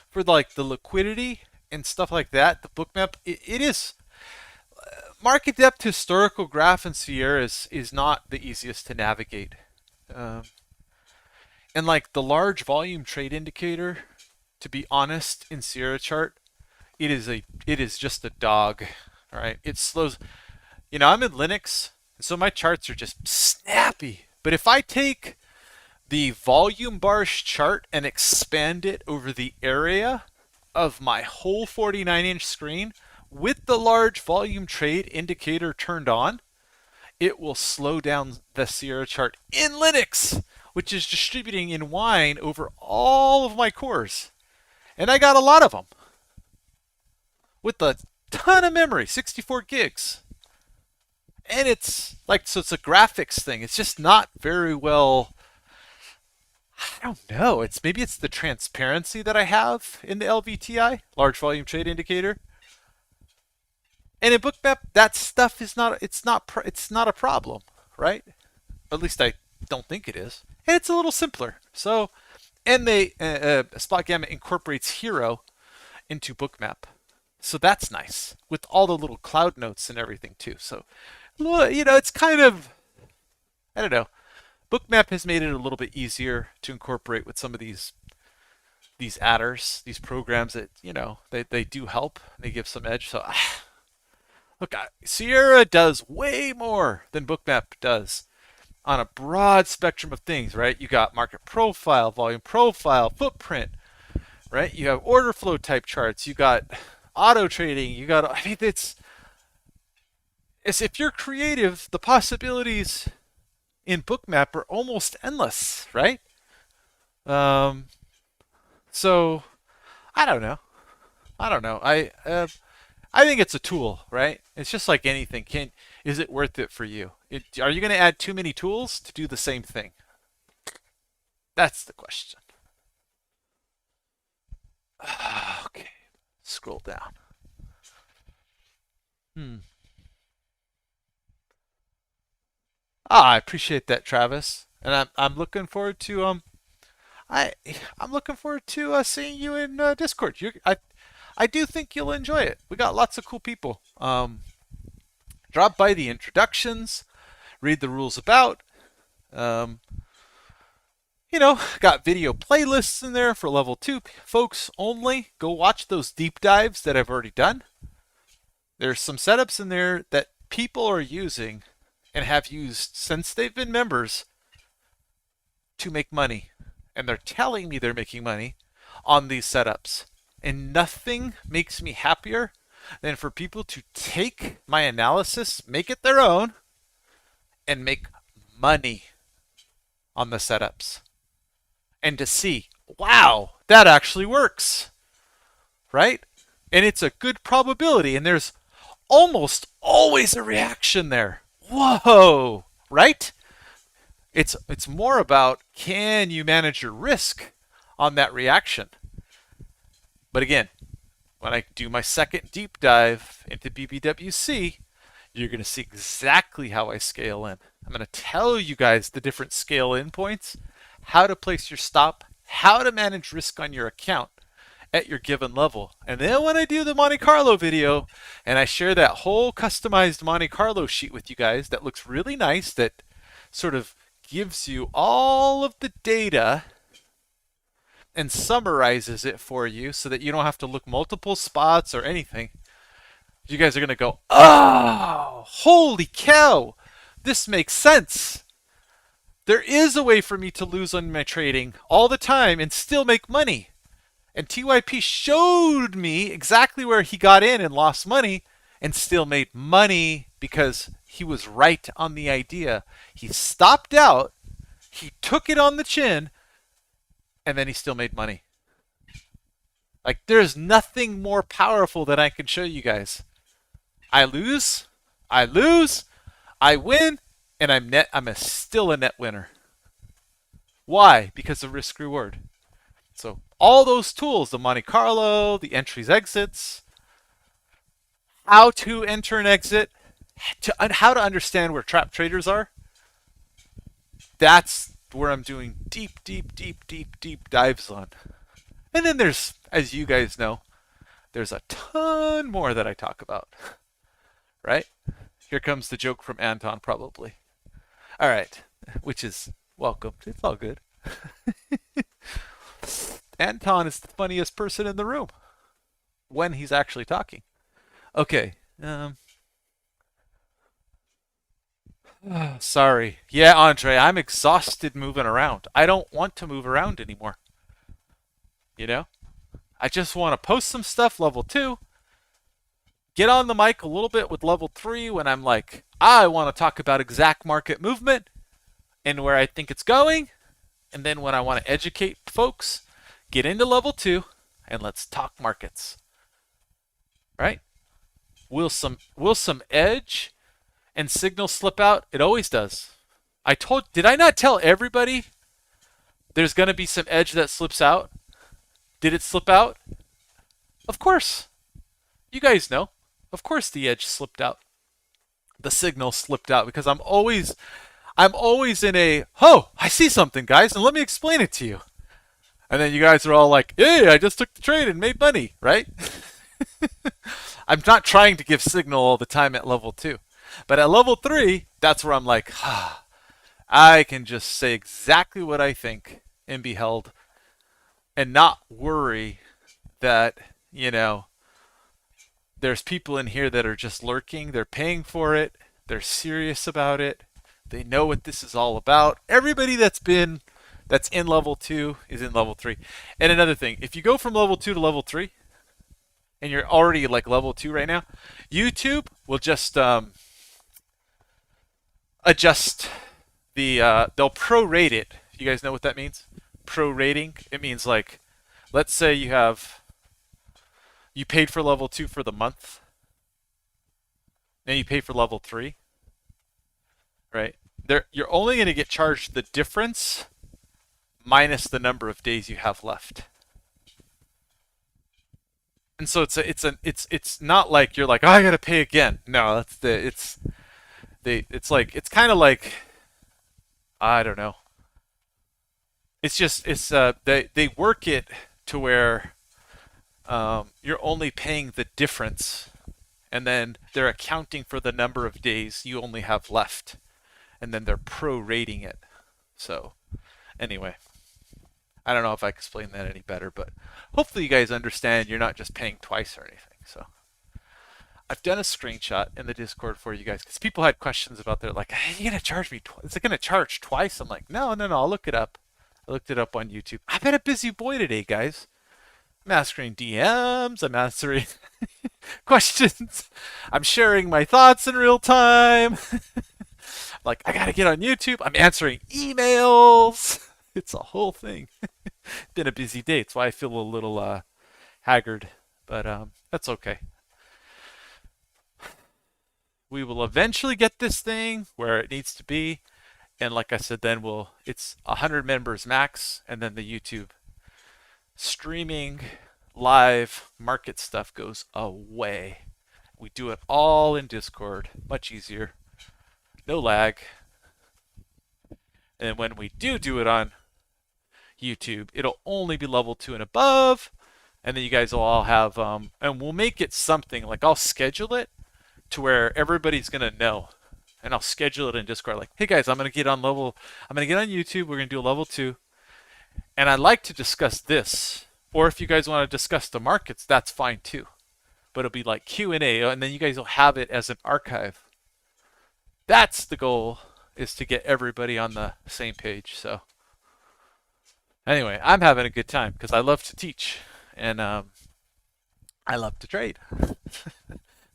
for like the liquidity and stuff like that, the bookmap, it is market depth historical graph in Sierra is not the easiest to navigate. Um, and like the large volume trade indicator, to be honest, in Sierra chart, it is just a dog. All right, it slows. I'm in Linux, so my charts are just snappy. But if I take the volume bars chart and expand it over the area of my whole 49-inch screen, with the large volume trade indicator turned on, it will slow down the Sierra chart in Linux, which is distributing in Wine over all of my cores. And I got a lot of them with a ton of memory, 64 gigs. And it's like, so it's a graphics thing. It's just not very well, I don't know. Maybe it's the transparency that I have in the LVTI, large volume trade indicator. And in Bookmap, that stuff is not, it's not a problem, right? At least I don't think it is. And it's a little simpler. So, and Spot Gamma incorporates Hero into Bookmap. So that's nice with all the little cloud notes and everything too. So, it's kind of, I don't know. Bookmap has made it a little bit easier to incorporate with some of these adders, these programs that, they do help. They give some edge. So, look, Sierra does way more than Bookmap does on a broad spectrum of things, right? You got market profile, volume profile, footprint, right? You have order flow type charts. You got auto trading. It's if you're creative, the possibilities in Bookmap are almost endless, right? So I don't know. I think it's a tool, right? It's just like anything. Is it worth it for you? Are you going to add too many tools to do the same thing? That's the question. Okay, scroll down. I appreciate that, Travis, and I'm looking forward to I'm looking forward to seeing you in Discord. I do think you'll enjoy it. We got lots of cool people. Drop by the introductions, read the rules about. Got video playlists in there for level 2 folks only. Go watch those deep dives that I've already done. There's some setups in there that people are using and have used since they've been members to make money. And they're telling me they're making money on these setups. And nothing makes me happier than for people to take my analysis, make it their own, and make money on the setups. And to see, wow, that actually works, right? And it's a good probability, and there's almost always a reaction there. Whoa, right? It's more about, can you manage your risk on that reaction? But again, when I do my second deep dive into BBWC, you're going to see exactly how I scale in. I'm going to tell you guys the different scale in points, how to place your stop, how to manage risk on your account at your given level. And then when I do the Monte Carlo video and I share that whole customized Monte Carlo sheet with you guys that looks really nice, that sort of gives you all of the data and summarizes it for you so that you don't have to look multiple spots or anything, you guys are going to go, oh, holy cow, this makes sense. There is a way for me to lose on my trading all the time and still make money. And TYP showed me exactly where he got in and lost money and still made money because he was right on the idea. He stopped out, he took it on the chin, and then he still made money. Like, there's nothing more powerful that I can show you guys. I lose, I win, and I'm still a net winner. Why? Because of risk reward. So all those tools, the Monte Carlo, the entries, exits, how to enter and exit, how to understand where trap traders are, that's where I'm doing deep dives on. And then there's, as you guys know, there's a ton more that I talk about. Right? Here comes the joke from Anton, probably. All right. Which is welcome. It's all good. Anton is the funniest person in the room when he's actually talking. Okay. Sorry. Yeah, Andre, I'm exhausted moving around. I don't want to move around anymore. I just want to post some stuff level 2, get on the mic a little bit with level 3 when I'm like, I want to talk about exact market movement and where I think it's going. And then when I want to educate folks, get into level 2 and let's talk markets. Right? Will some edge and signal slip out? It always does. Did I not tell everybody there's going to be some edge that slips out? Did it slip out? Of course. You guys know. Of course the edge slipped out. The signal slipped out because I'm always in a, oh, I see something, guys, and let me explain it to you. And then you guys are all like, hey, I just took the trade and made money, right? I'm not trying to give signal all the time at level 2. But at level 3, that's where I'm like, I can just say exactly what I think and be held and not worry that, there's people in here that are just lurking. They're paying for it. They're serious about it. They know what this is all about. Everybody that's in level 2 is in level 3. And another thing, if you go from level 2 to level 3, and you're already like level 2 right now, YouTube will just adjust they'll prorate it. You guys know what that means? Prorating. It means like, let's say you paid for level 2 for the month, then you pay for level 3, right? You're only going to get charged the difference minus the number of days you have left. And so it's not like you're like, oh, I got to pay again. No, it's kind of like, I don't know. They work it to where you're only paying the difference, and then they're accounting for the number of days you only have left, and then they're prorating it. So, anyway, I don't know if I can explain that any better, but hopefully you guys understand you're not just paying twice or anything. So, I've done a screenshot in the Discord for you guys because people had questions about they're like, hey, you gonna charge me twice? Is it gonna charge twice? I'm like, no, I'll look it up. I looked it up on YouTube. I've been a busy boy today, guys. I'm answering DMs. I'm answering questions. I'm sharing my thoughts in real time. Like, I gotta get on YouTube. I'm answering emails. It's a whole thing. Been a busy day. That's why I feel a little haggard, but that's okay. We will eventually get this thing where it needs to be, and like I said, then it's 100 members max, and then the YouTube streaming live market stuff goes away. We do it all in Discord, much easier, no lag. And when we do it on YouTube, it'll only be level 2 and above, and then you guys will all have and we'll make it something like, I'll schedule it to where everybody's gonna know, and I'll schedule it in Discord like, hey guys, I'm gonna get on YouTube, we're gonna do a level 2, and I'd like to discuss this, or if you guys want to discuss the markets, that's fine too, but it'll be like Q&A, and then you guys will have it as an archive. That's the goal, is to get everybody on the same page. So anyway, I'm having a good time because I love to teach, and I love to trade.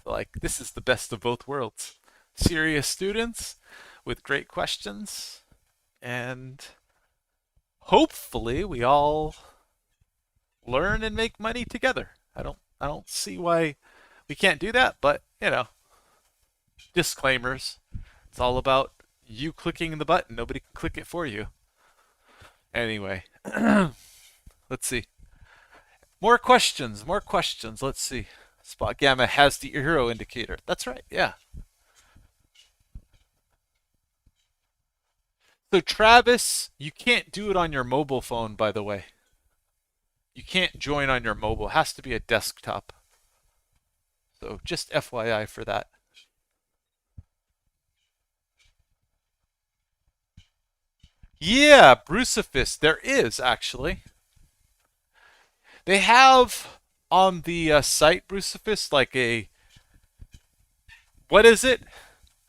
Like, this is the best of both worlds. Serious students with great questions, and hopefully we all learn and make money together. I don't see why we can't do that, but disclaimers. It's all about you clicking the button. Nobody can click it for you. Anyway, let's see. More questions. Let's see. Spot Gamma has the hero indicator. That's right, yeah. So Travis, you can't do it on your mobile phone, by the way. You can't join on your mobile. It has to be a desktop. So just FYI for that. Yeah, Brucifist, there is actually. They have on the site, Brucifist, like what is it?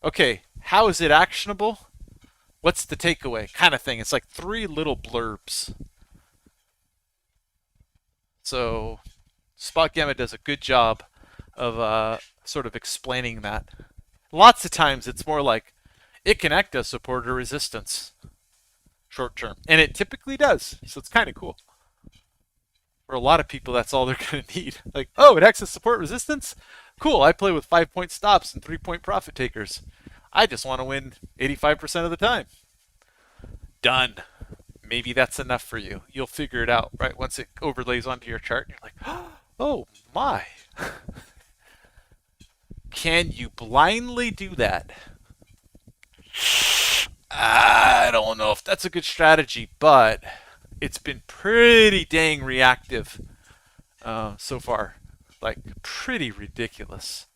Okay, how is it actionable? What's the takeaway? Kind of thing. It's like 3 little blurbs. So Spot Gamma does a good job of sort of explaining that. Lots of times it's more like it can act as support or resistance short term, and it typically does. So it's kind of cool. For a lot of people, that's all they're going to need. Like, oh, it acts as support resistance? Cool, I play with 5-point stops and 3-point profit takers. I just want to win 85% of the time. Done. Maybe that's enough for you. You'll figure it out, right? Once it overlays onto your chart, and you're like, oh my. Can you blindly do that? I don't know if that's a good strategy, but it's been pretty dang reactive so far. Like, pretty ridiculous.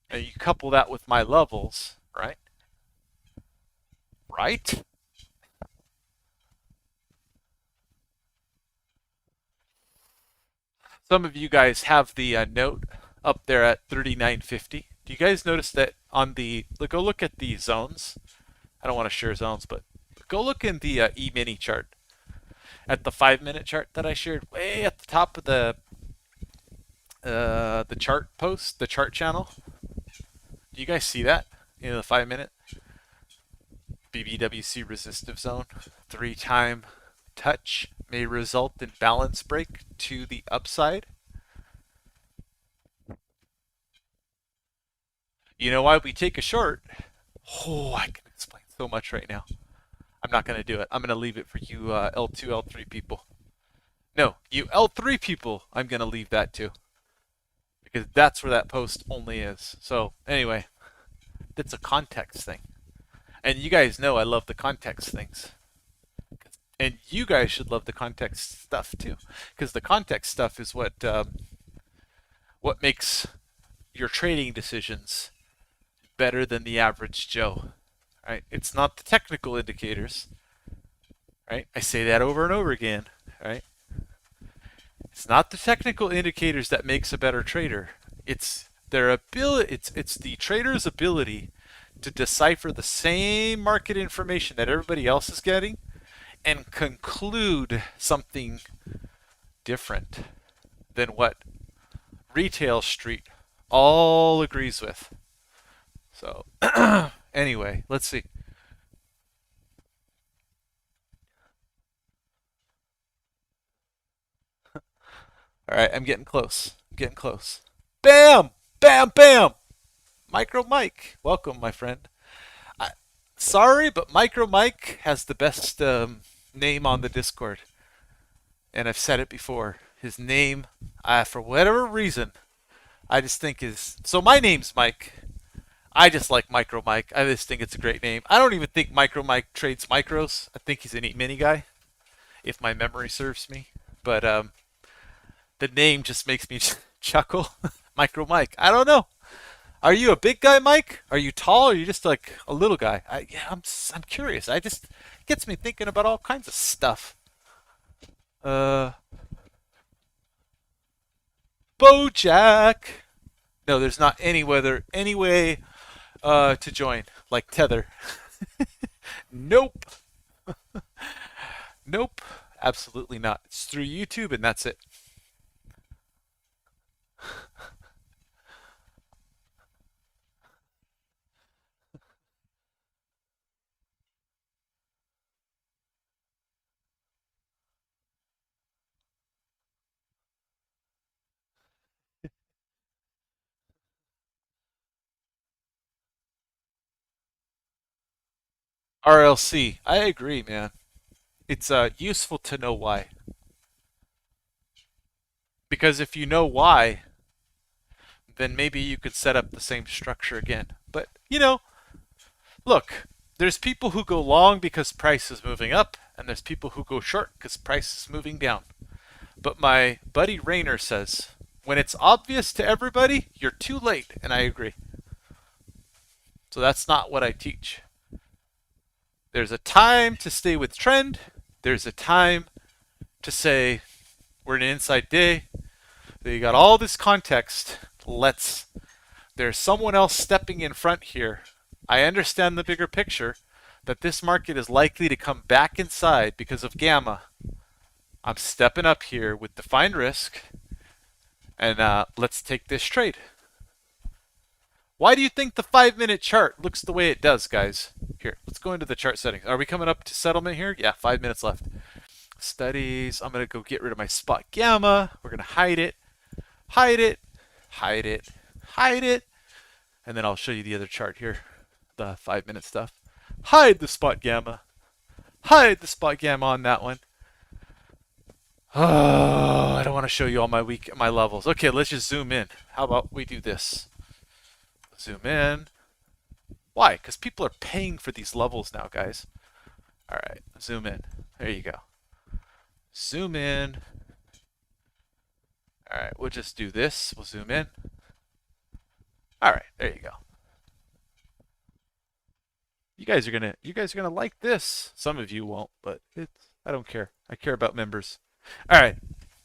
And you couple that with my levels, right? Right? Some of you guys have the note up there at 3950. Do you guys notice that on the, go look at the zones? I don't want to share zones, but go look in the E-mini chart at the 5-minute chart that I shared way at the top of the chart post, the chart channel. Do you guys see that in the 5-minute? BBWC resistive zone, 3-time touch may result in balance break to the upside. You know why we take a short? Oh, I can explain so much right now. I'm not going to do it. I'm going to leave it for you L2, L3 people. No, you L3 people, I'm going to leave that too. Because that's where that post only is. So, anyway, that's a context thing. And you guys know I love the context things. And you guys should love the context stuff too. Because the context stuff is what makes your trading decisions better than the average Joe. Right? It's not the technical indicators. Right? I say that over and over again. Right? It's not the technical indicators that makes a better trader. It's their ability. It's the trader's ability to decipher the same market information that everybody else is getting and conclude something different than what retail street all agrees with. So anyway, let's see. All right, I'm getting close. Getting close. Bam! Bam! Bam! Micro Mike, welcome, my friend. Sorry, but Micro Mike has the best name on the Discord, and I've said it before. His name, for whatever reason, I just think is so. My name's Mike. I just like Micro Mike. I just think it's a great name. I don't even think Micro Mike trades micros. I think he's an E-mini guy, if my memory serves me. But the name just makes me chuckle. Micro Mike. I don't know. Are you a big guy, Mike? Are you tall? Or are you just like a little guy? I'm curious. It gets me thinking about all kinds of stuff. Bojack. No, there's not any way to join like Tether. Nope. Nope. Absolutely not. It's through YouTube and that's it. RLC. I agree, man. It's useful to know why. Because if you know why, then maybe you could set up the same structure again. But, look, there's people who go long because price is moving up, and there's people who go short because price is moving down. But my buddy Rayner says, when it's obvious to everybody, you're too late, and I agree. So that's not what I teach. There's a time to stay with trend. There's a time to say, we're in an inside day. So you got all this context. There's someone else stepping in front here. I understand the bigger picture that this market is likely to come back inside because of gamma. I'm stepping up here with defined risk, and let's take this trade. Why do you think the 5-minute chart looks the way it does, guys? Here, let's go into the chart settings. Are we coming up to settlement here? Yeah, 5 minutes left. Studies. I'm going to go get rid of my spot gamma. We're going to hide it, hide it, hide it, hide it. And then I'll show you the other chart here, the 5-minute stuff. Hide the spot gamma. Hide the spot gamma on that one. Oh, I don't want to show you all my levels. Okay, let's just zoom in. How about we do this? Zoom in. Why? Because people are paying for these levels now, guys. All right, zoom in. There you go. Zoom in. All right, we'll just do this. We'll zoom in. All right, there you go. You guys are gonna like this. Some of you won't, but I don't care. I care about members. All right.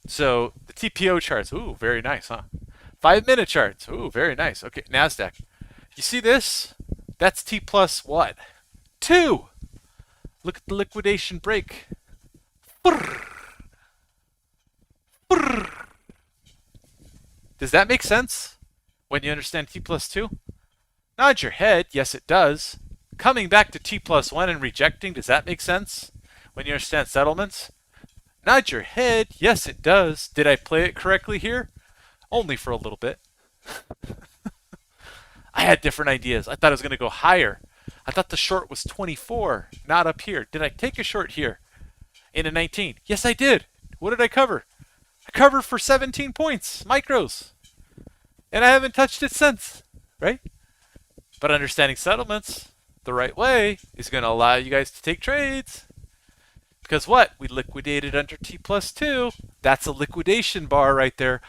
So the TPO charts. Ooh, very nice, huh? 5-minute charts. Ooh, very nice. Okay, NASDAQ. You see this? That's T plus what? 2. Look at the liquidation break. Does that make sense when you understand T plus 2? Nod your head. Yes, it does. Coming back to T plus 1 and rejecting, does that make sense when you understand settlements? Nod your head. Yes, it does. Did I play it correctly here? Only for a little bit. I had different ideas. I thought it was going to go higher. I thought the short was 24, not up here. Did I take a short here in a 19? Yes, I did. What did I cover? I covered for 17 points, micros. And I haven't touched it since, right? But understanding settlements the right way is going to allow you guys to take trades. Because what? We liquidated under T plus 2. That's a liquidation bar right there.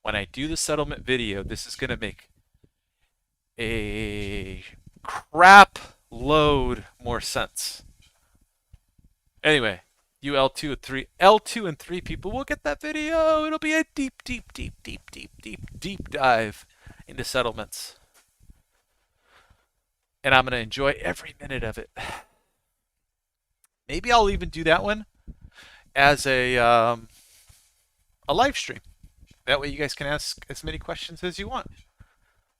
When I do the settlement video, this is going to make a crap load more sense. Anyway, you L2 and 3 people will get that video. It'll be a deep dive into settlements. And I'm going to enjoy every minute of it. Maybe I'll even do that one as a live stream. That way you guys can ask as many questions as you want.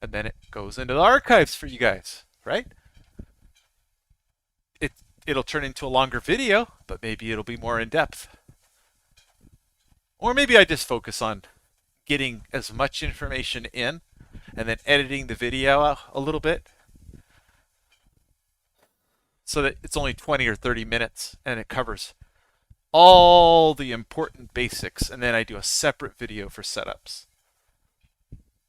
And then it goes into the archives for you guys, right? It'll turn into a longer video, but maybe it'll be more in depth. Or maybe I just focus on getting as much information in and then editing the video a little bit so that it's only 20 or 30 minutes and it covers all the important basics, and then I do a separate video for setups.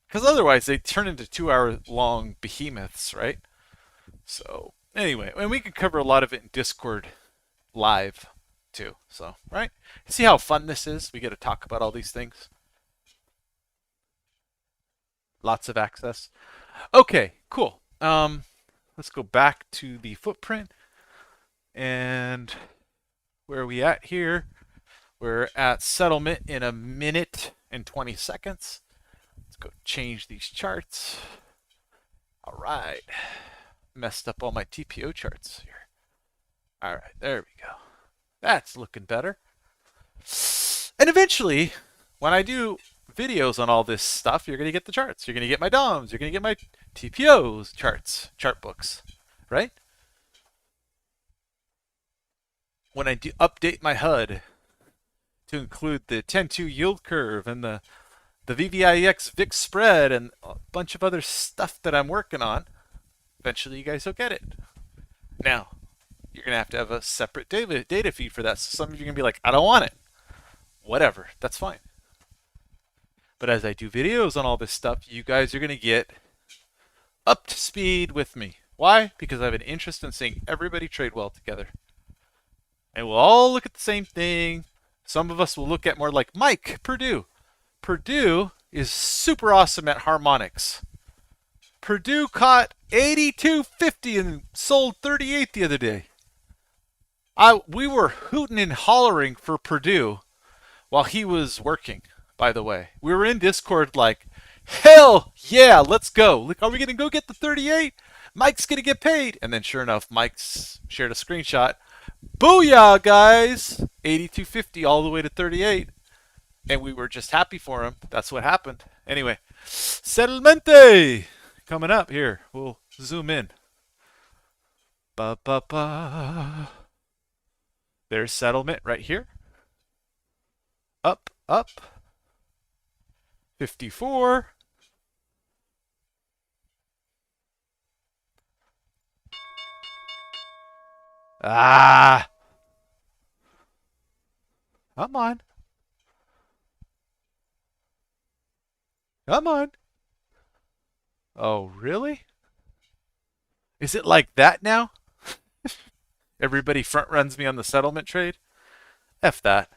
Because otherwise they turn into 2-hour-long behemoths, right? So anyway, and we can cover a lot of it in Discord live too. So, right? See how fun this is? We get to talk about all these things. Lots of access. Okay, cool. Let's go back to the footprint. And where are we at here? We're at settlement in 1 minute and 20 seconds. Let's go change these charts. All right. Messed up all my TPO charts here. All right, there we go. That's looking better. And eventually, when I do videos on all this stuff, you're going to get the charts. You're going to get my DOMs. You're going to get my TPOs charts, chart books, right? When I do update my HUD to include the 10-2 yield curve and the VVIX VIX spread and a bunch of other stuff that I'm working on, eventually you guys will get it. Now, you're going to have a separate data feed for that. So some of you are going to be like, I don't want it. Whatever, that's fine. But as I do videos on all this stuff, you guys are going to get up to speed with me. Why? Because I have an interest in seeing everybody trade well together. And we'll all look at the same thing. Some of us will look at more like Mike Purdue. Purdue is super awesome at harmonics. Purdue caught 82.50 and sold 38 the other day. We were hooting and hollering for Purdue while he was working, by the way. We were in Discord like, hell yeah, let's go. Like, are we going to go get the 38? Mike's going to get paid. And then sure enough, Mike's shared a screenshot. Booyah, guys! 82.50 all the way to 38. And we were just happy for him. That's what happened. Anyway, settlemente coming up here. We'll zoom in. Ba ba ba. There's settlement right here. Up, up. 54. Ah, come on. Come on. Oh, really? Is it like that now? Everybody front runs me on the settlement trade? F that.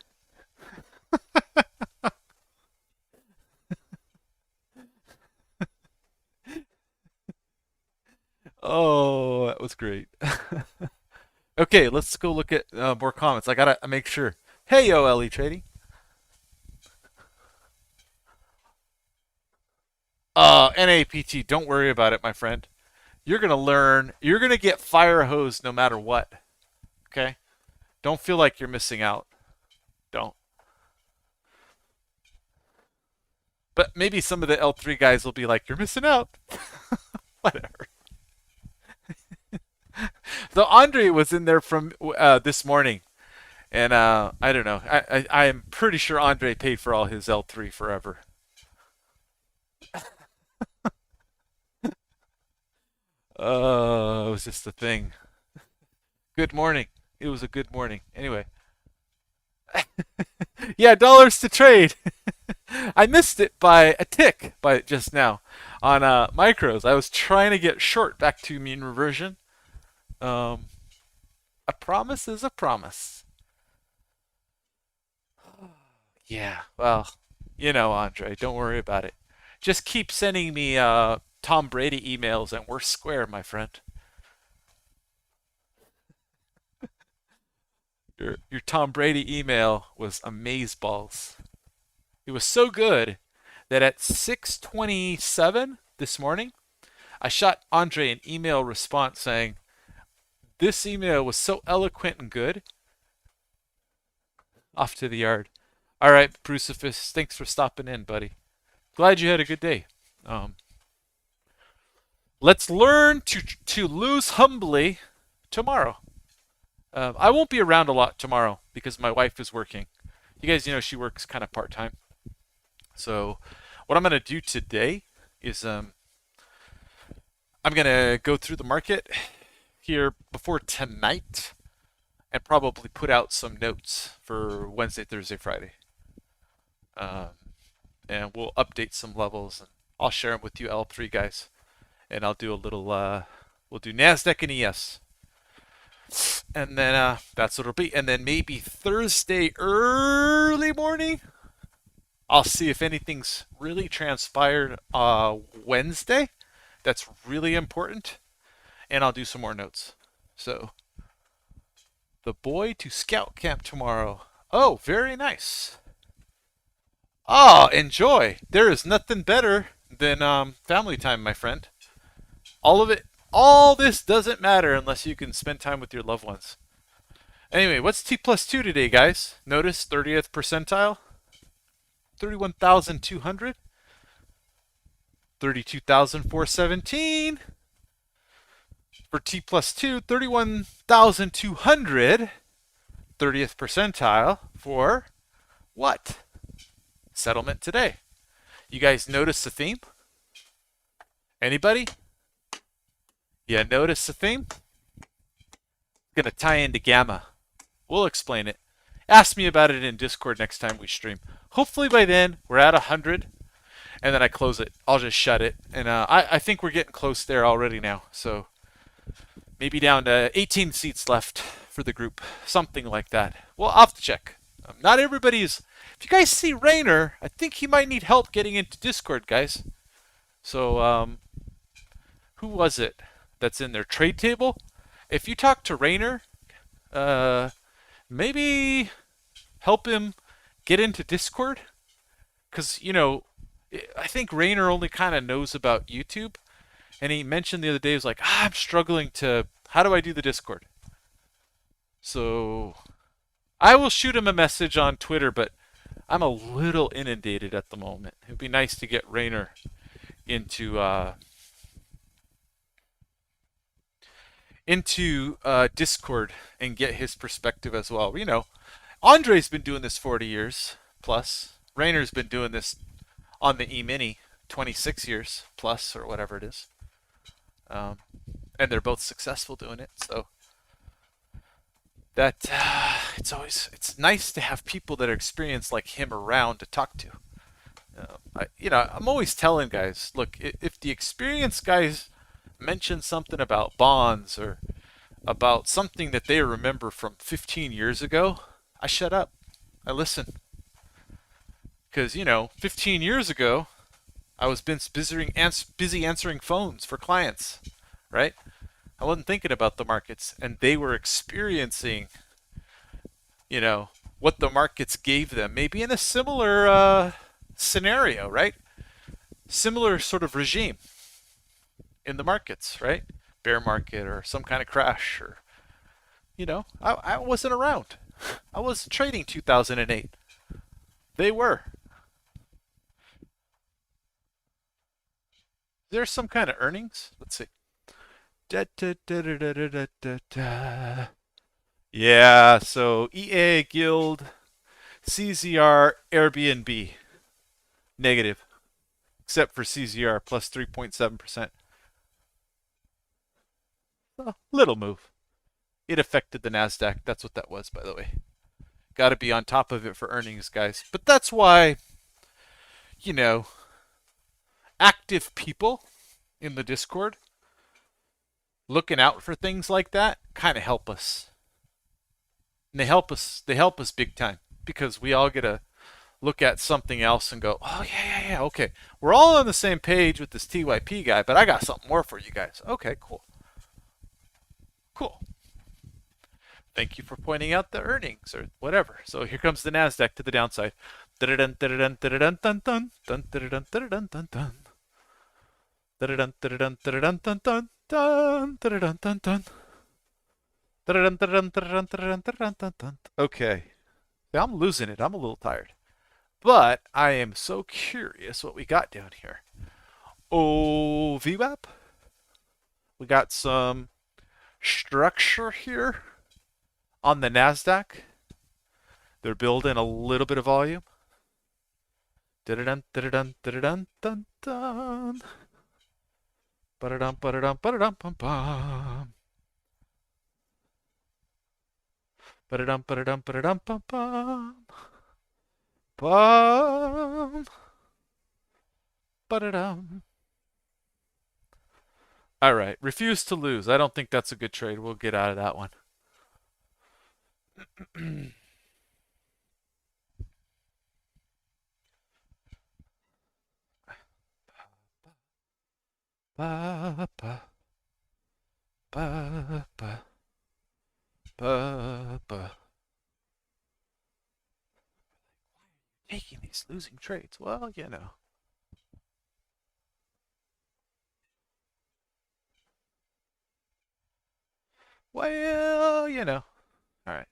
Oh, that was great. Okay, let's go look at more comments. I gotta make sure. Hey, OLE Trading. NAPT, don't worry about it, my friend. You're gonna learn. You're gonna get fire hosed no matter what. Okay? Don't feel like you're missing out. Don't. But maybe some of the L3 guys will be like, "You're missing out." Whatever. So Andre was in there from this morning, and I don't know. I am pretty sure Andre paid for all his L3 forever. It was just a thing. Good morning. It was a good morning. Anyway, yeah, dollars to trade. I missed it by a tick by just now on micros. I was trying to get short back to mean reversion. Um, a promise is a promise. Yeah, well, Andre, don't worry about it. Just keep sending me Tom Brady emails and we're square, my friend. Your Tom Brady email was amazeballs. It was so good that at 6:27 this morning, I shot Andre an email response saying, "This email was so eloquent and good." Off to the yard. All right, Crucifix, thanks for stopping in, buddy. Glad you had a good day. Um, let's learn to lose humbly tomorrow. I won't be around a lot tomorrow because my wife is working. You guys, she works kind of part time. So, what I'm gonna do today is I'm gonna go through the market here before tonight and probably put out some notes for Wednesday, Thursday, Friday. Um, and we'll update some levels and I'll share them with you L3 guys. And I'll do a little we'll do NASDAQ and ES. And then that's what it'll be. And then maybe Thursday early morning, I'll see if anything's really transpired Wednesday. That's really important. And I'll do some more notes. So, the boy to scout camp tomorrow. Oh, very nice. Oh, enjoy. There is nothing better than family time, my friend. All of it, all this doesn't matter unless you can spend time with your loved ones. Anyway, what's T plus 2 today, guys? Notice 30th percentile, 31,200, 32,417. For T plus 2, 31,200, 30th percentile for what? Settlement today. You guys notice the theme? Anybody? Yeah, notice the theme? It's going to tie into gamma. We'll explain it. Ask me about it in Discord next time we stream. Hopefully by then we're at 100 and then I close it. I'll just shut it. And I think we're getting close there already now. So maybe down to 18 seats left for the group. Something like that. Well, I'll have to check. Not everybody's... If you guys see Rainer, I think he might need help getting into Discord, guys. So, who was it that's in their trade table? If you talk to Rainer, maybe help him get into Discord. Because, I think Rainer only kind of knows about YouTube. And he mentioned the other day, he was like, I'm struggling to... How do I do the Discord? So, I will shoot him a message on Twitter, but I'm a little inundated at the moment. It would be nice to get Rainer into Discord and get his perspective as well. Andre's been doing this 40 years plus. Rainer's been doing this on the E-mini 26 years plus or whatever it is. And they're both successful doing it. So that it's nice to have people that are experienced like him around to talk to. I'm always telling guys, look, if the experienced guys mention something about bonds or about something that they remember from 15 years ago, I shut up. I listen. Because, 15 years ago, I was busy answering phones for clients, right? I wasn't thinking about the markets, and they were experiencing, what the markets gave them, maybe in a similar scenario, right? Similar sort of regime in the markets, right? Bear market or some kind of crash, or I wasn't around. I was trading 2008. They were. There's some kind of earnings. Let's see. Da, da, da, da, da, da, da, da. Yeah, so EA, Guild, CZR, Airbnb, negative, except for CZR plus 3.7%. Little move. It affected the NASDAQ. That's what that was, by the way. Got to be on top of it for earnings, guys. But that's why, active people in the Discord looking out for things like that kind of help us. And they help us big time because we all get to look at something else and go, oh, yeah, okay. We're all on the same page with this TYP guy, but I got something more for you guys. Okay, cool. Cool. Thank you for pointing out the earnings or whatever. So here comes the NASDAQ to the downside. Okay. I'm losing it. I'm a little tired. But I am so curious what we got down here. Oh, VWAP. We got some structure here on the NASDAQ. They're building a little bit of volume. Da-da-dun, da-da-dun, da-da-dun, dun, dun. Ba-da-dum, ba-da-dum, ba-da-dum, bum, bum. Ba-da-dum, ba-da-dum, ba-da-dum, bum, bum. Bum. Ba-da-dum. All right, refuse to lose. I don't think that's a good trade. We'll get out of that one. Ba, ba, ba, ba, ba, ba. Taking these losing trades. Well, Well, All right.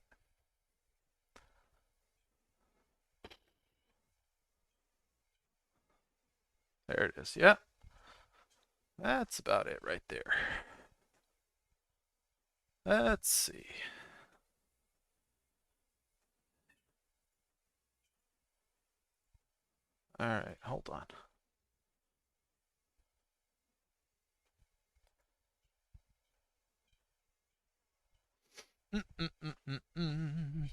There it is. Yeah. That's about it right there. Let's see. All right, hold on. Mm-mm-mm-mm-mm.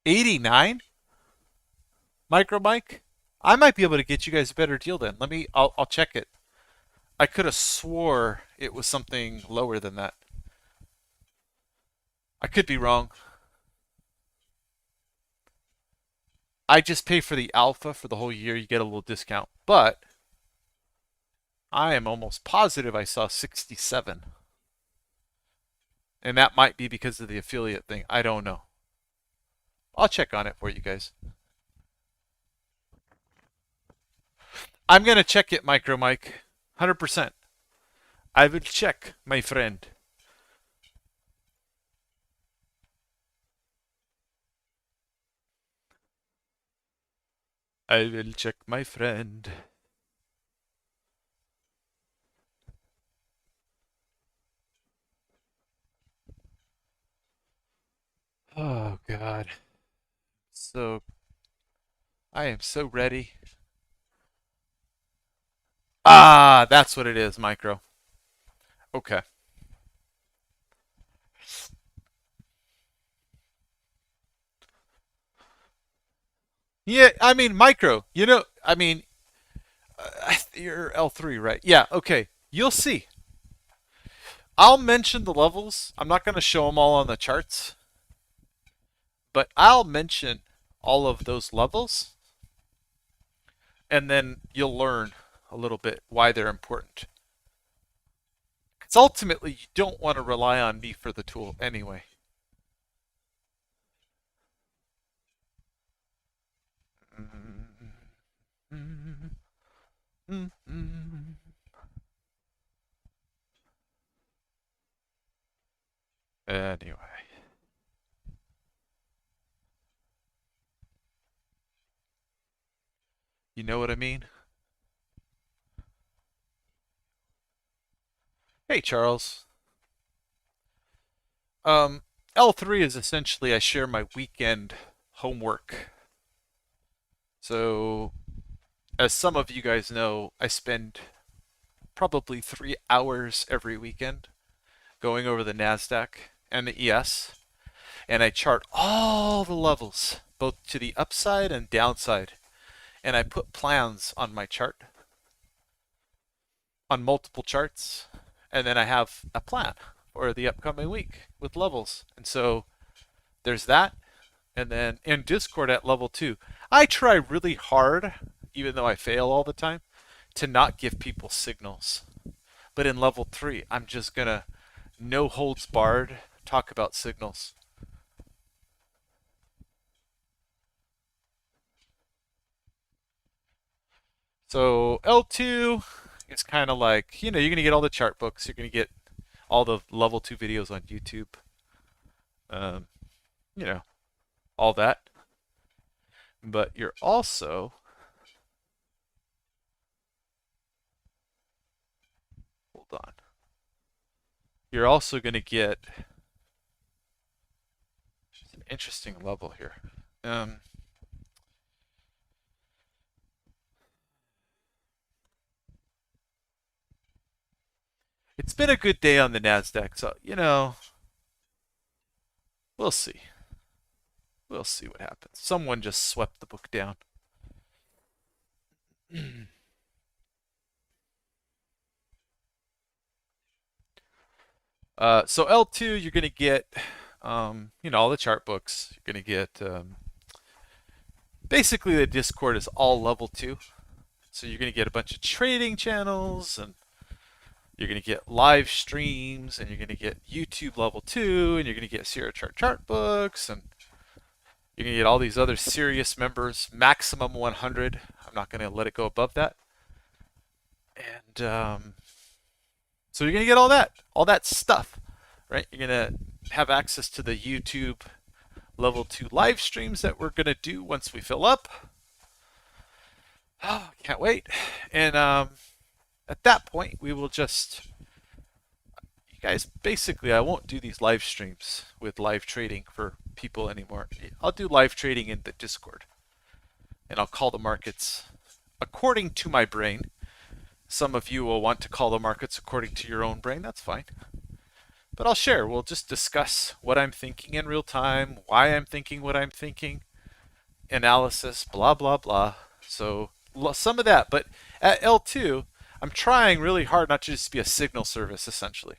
89 micro mic. I might be able to get you guys a better deal then. I'll check it. I could have swore it was something lower than that. I could be wrong. I just pay for the alpha for the whole year. You get a little discount. But I am almost positive I saw 67. And that might be because of the affiliate thing. I don't know. I'll check on it for you guys. I'm going to check it, Micro Mike. 100%. I will check, my friend. I will check my friend. Oh God. So I am so ready. Ah, that's what it is, micro. Okay. Yeah, I mean micro. You're L3, right? Yeah, okay. You'll see. I'll mention the levels. I'm not going to show them all on the charts, but I'll mention all of those levels, and then you'll learn a little bit why they're important. Because ultimately, you don't want to rely on me for the tool anyway. Anyway, you know what I mean? Hey, Charles. Um, L3 is essentially I share my weekend homework. So, as some of you guys know, I spend probably 3 hours every weekend going over the NASDAQ and the ES, and I chart all the levels, both to the upside and downside, and I put plans on my chart, on multiple charts, and then I have a plan for the upcoming week with levels. And so there's that. And then in Discord at level 2, I try really hard, even though I fail all the time, to not give people signals. But in level 3, I'm just going to no holds barred talk about signals. So L2 is kind of like, you're going to get all the chart books. You're going to get all the level 2 videos on YouTube. Um, you know, all that. But you're also, hold on. You're also going to get an interesting level here. It's been a good day on the NASDAQ, so, we'll see. We'll see what happens. Someone just swept the book down. So L2, you're going to get, all the chart books. You're going to get, basically the Discord is all level 2. So you're going to get a bunch of trading channels, and you're going to get live streams, and you're going to get YouTube level 2, and you're going to get Sierra chart books, and you're going to get all these other serious members, maximum 100. I'm not going to let it go above that. And so you're going to get all that stuff, right? You're going to have access to the YouTube level 2 live streams that we're going to do once we fill up. Oh, can't wait. And at that point, we will just, you guys, basically, I won't do these live streams with live trading for people anymore. I'll do live trading in the Discord, and I'll call the markets according to my brain. Some of you will want to call the markets according to your own brain. That's fine. But I'll share. We'll just discuss what I'm thinking in real time, why I'm thinking what I'm thinking, analysis, blah, blah, blah. So some of that. But at L2, I'm trying really hard not to just be a signal service, essentially.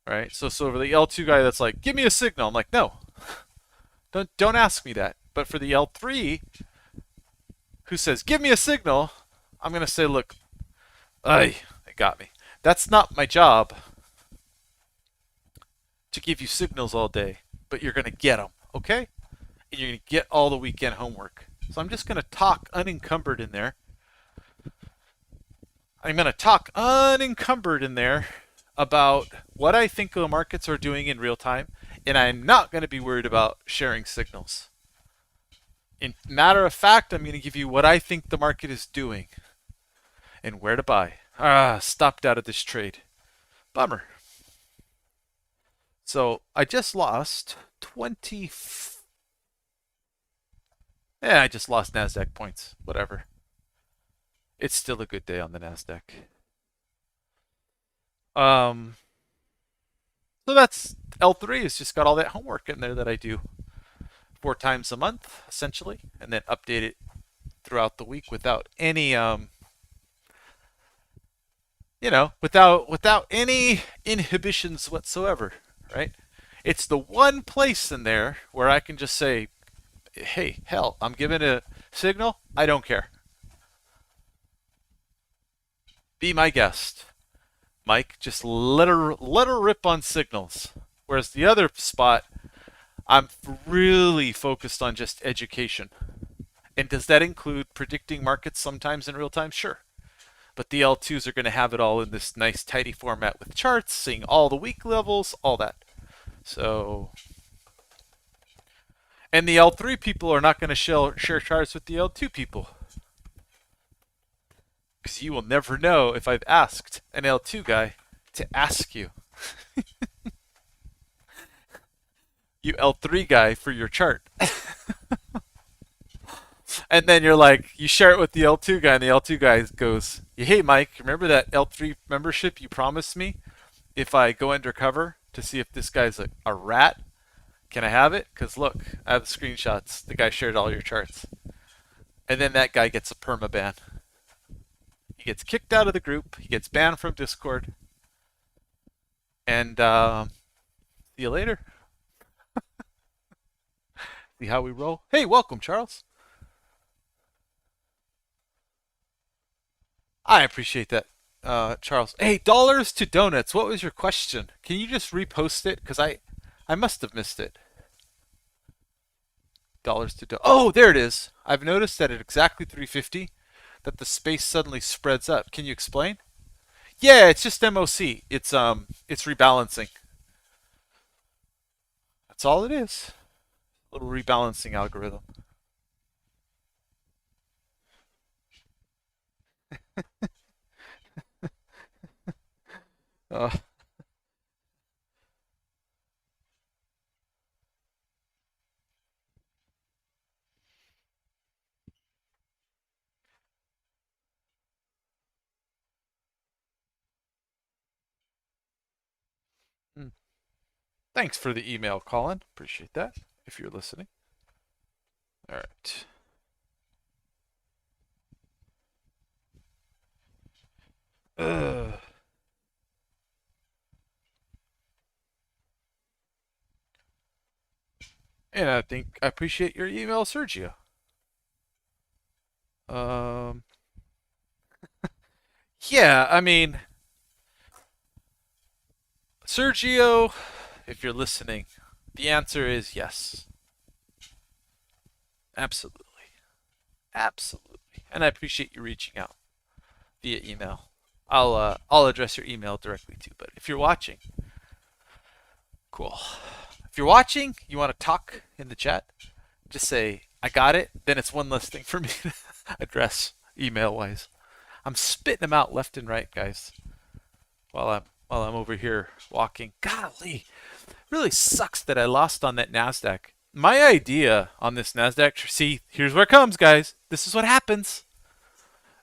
Right? So for the L2 guy that's like, give me a signal, I'm like, no. Don't ask me that. But for the L3 who says, give me a signal, I'm going to say, look, it got me. That's not my job to give you signals all day, but you're going to get them, okay? And you're going to get all the weekend homework. So I'm just going to talk unencumbered in there. I'm going to talk unencumbered in there about what I think the markets are doing in real time, and I'm not going to be worried about sharing signals. In matter of fact, I'm going to give you what I think the market is doing and where to buy. Stopped out of this trade. Bummer. So I just lost 20. Yeah, I just lost NASDAQ points. Whatever. It's still a good day on the NASDAQ. Um, so that's L3 has just got all that homework in there that I do 4 times a month, essentially, and then update it throughout the week without any without any inhibitions whatsoever, right? It's the one place in there where I can just say, hey, hell, I'm giving a signal. I don't care. Be my guest, Mike. Just let her rip on signals. Whereas the other spot, I'm really focused on just education. And does that include predicting markets sometimes in real time? Sure. But the L2s are going to have it all in this nice tidy format with charts, seeing all the week levels, all that. So, and the L3 people are not going to share charts with the L2 people. Because you will never know if I've asked an L2 guy to ask you. You L3 guy for your chart. And then you're like, you share it with the L2 guy, and the L2 guy goes, hey, Mike, remember that L3 membership you promised me if I go undercover to see if this guy's a rat? Can I have it? Because look, I have the screenshots. The guy shared all your charts. And then that guy gets a perma ban. He gets kicked out of the group. He gets banned from Discord. And see you later. See how we roll? Hey, welcome, Charles. I appreciate that, Charles. Hey, dollars to donuts. What was your question? Can you just repost it? Because I must have missed it. Dollars to donuts. Oh, there it is. I've noticed that at exactly 350, that the space suddenly spreads up. Can you explain? Yeah, it's just MOC. It's rebalancing. That's all it is. A little rebalancing algorithm. Uh, hmm. Thanks for the email, Colin. Appreciate that. If you're listening. All right. Uh, and I think I appreciate your email, Sergio. Um, yeah, I mean, Sergio, if you're listening, the answer is yes. Absolutely. Absolutely. And I appreciate you reaching out via email. I'll address your email directly too. But if you're watching, cool. If you're watching, you want to talk in the chat, just say I got it. Then it's one less thing for me to address email wise. I'm spitting them out left and right, guys. While I'm over here walking. Golly, really sucks that I lost on that Nasdaq. My idea on this Nasdaq. See, here's where it comes, guys. This is what happens.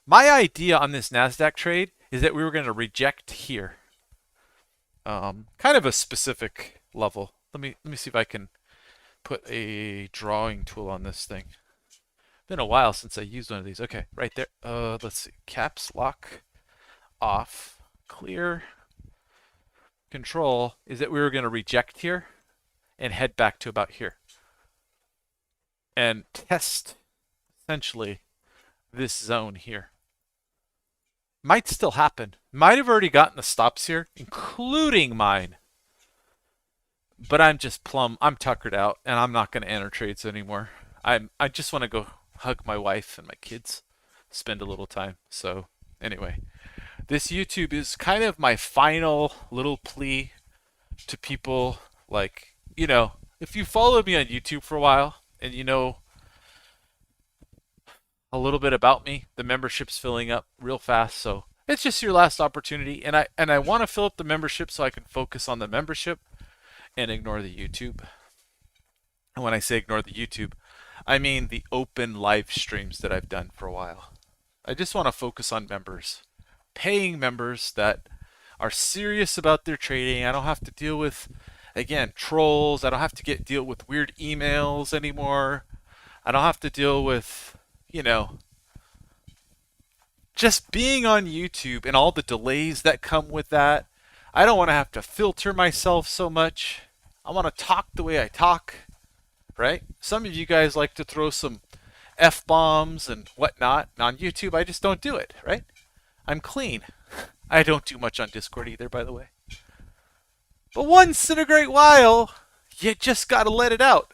My idea on this Nasdaq trade is that we were going to reject here. Kind of a specific level. Let me see if I can put a drawing tool on this thing. Been a while since I used one of these. Okay, right there. Let's see. Caps lock off. Clear. Control is that we were going to reject here and head back to about here. And test essentially this zone here. Might still happen. Might have already gotten the stops here, including mine. But I'm tuckered out, and I'm not going to enter trades anymore. I just want to go hug my wife and my kids, spend a little time. So anyway, this YouTube is kind of my final little plea to people. Like, if you followed me on YouTube for a while, and a little bit about me. The membership's filling up real fast, so it's just your last opportunity. And I want to fill up the membership so I can focus on the membership and ignore the YouTube. And when I say ignore the YouTube, I mean the open live streams that I've done for a while. I just want to focus on members, paying members that are serious about their trading. I don't have to deal with, again, trolls. I don't have to deal with weird emails anymore. I don't have to deal with, you know, just being on YouTube and all the delays that come with that. I don't want to have to filter myself so much. I want to talk the way I talk, right? Some of you guys like to throw some F bombs and whatnot. On YouTube, I just don't do it, right? I'm clean. I don't do much on Discord either, by the way. But once in a great while, you just gotta let it out.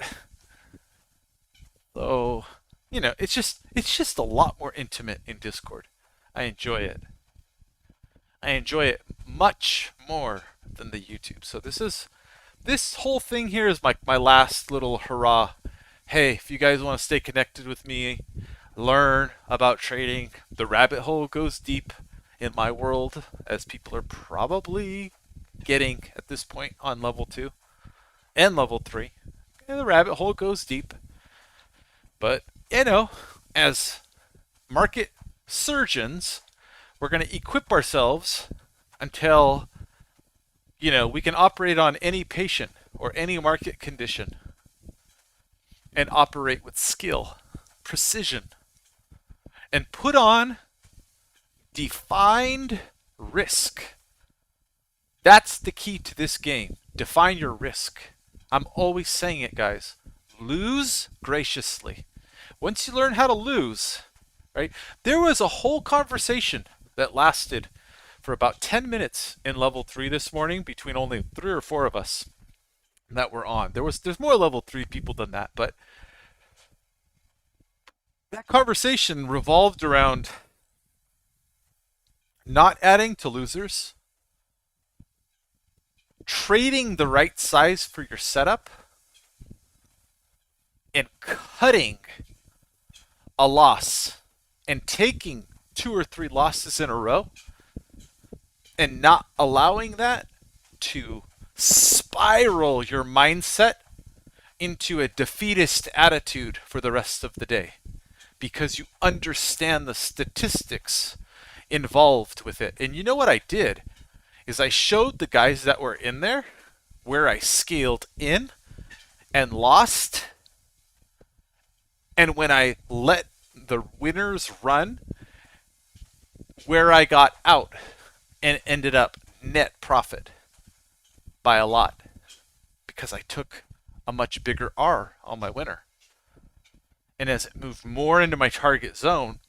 So, it's just a lot more intimate in Discord. I enjoy it. I enjoy it much more than the YouTube. So this whole thing here is my last little hurrah. Hey, if you guys want to stay connected with me, learn about trading, the rabbit hole goes deep in my world, as people are probably getting at this point on level 2 and level 3. And the rabbit hole goes deep. But, as market surgeons, we're going to equip ourselves until, we can operate on any patient or any market condition and operate with skill, precision, and put on defined risk. That's the key to this game. Define your risk. I'm always saying it, guys. Lose graciously. Once you learn how to lose, right? There was a whole conversation that lasted for about 10 minutes in level 3 this morning between only 3 or 4 of us that were on. There's more level 3 people than that, but that conversation revolved around not adding to losers, trading the right size for your setup, and cutting a loss and taking 2 or 3 losses in a row and not allowing that to spiral your mindset into a defeatist attitude for the rest of the day, because you understand the statistics involved with it. And you know what I did is I showed the guys that were in there where I scaled in and lost, and when I let the winners run, where I got out and ended up net profit by a lot, because I took a much bigger R on my winner. And as it moved more into my target zone,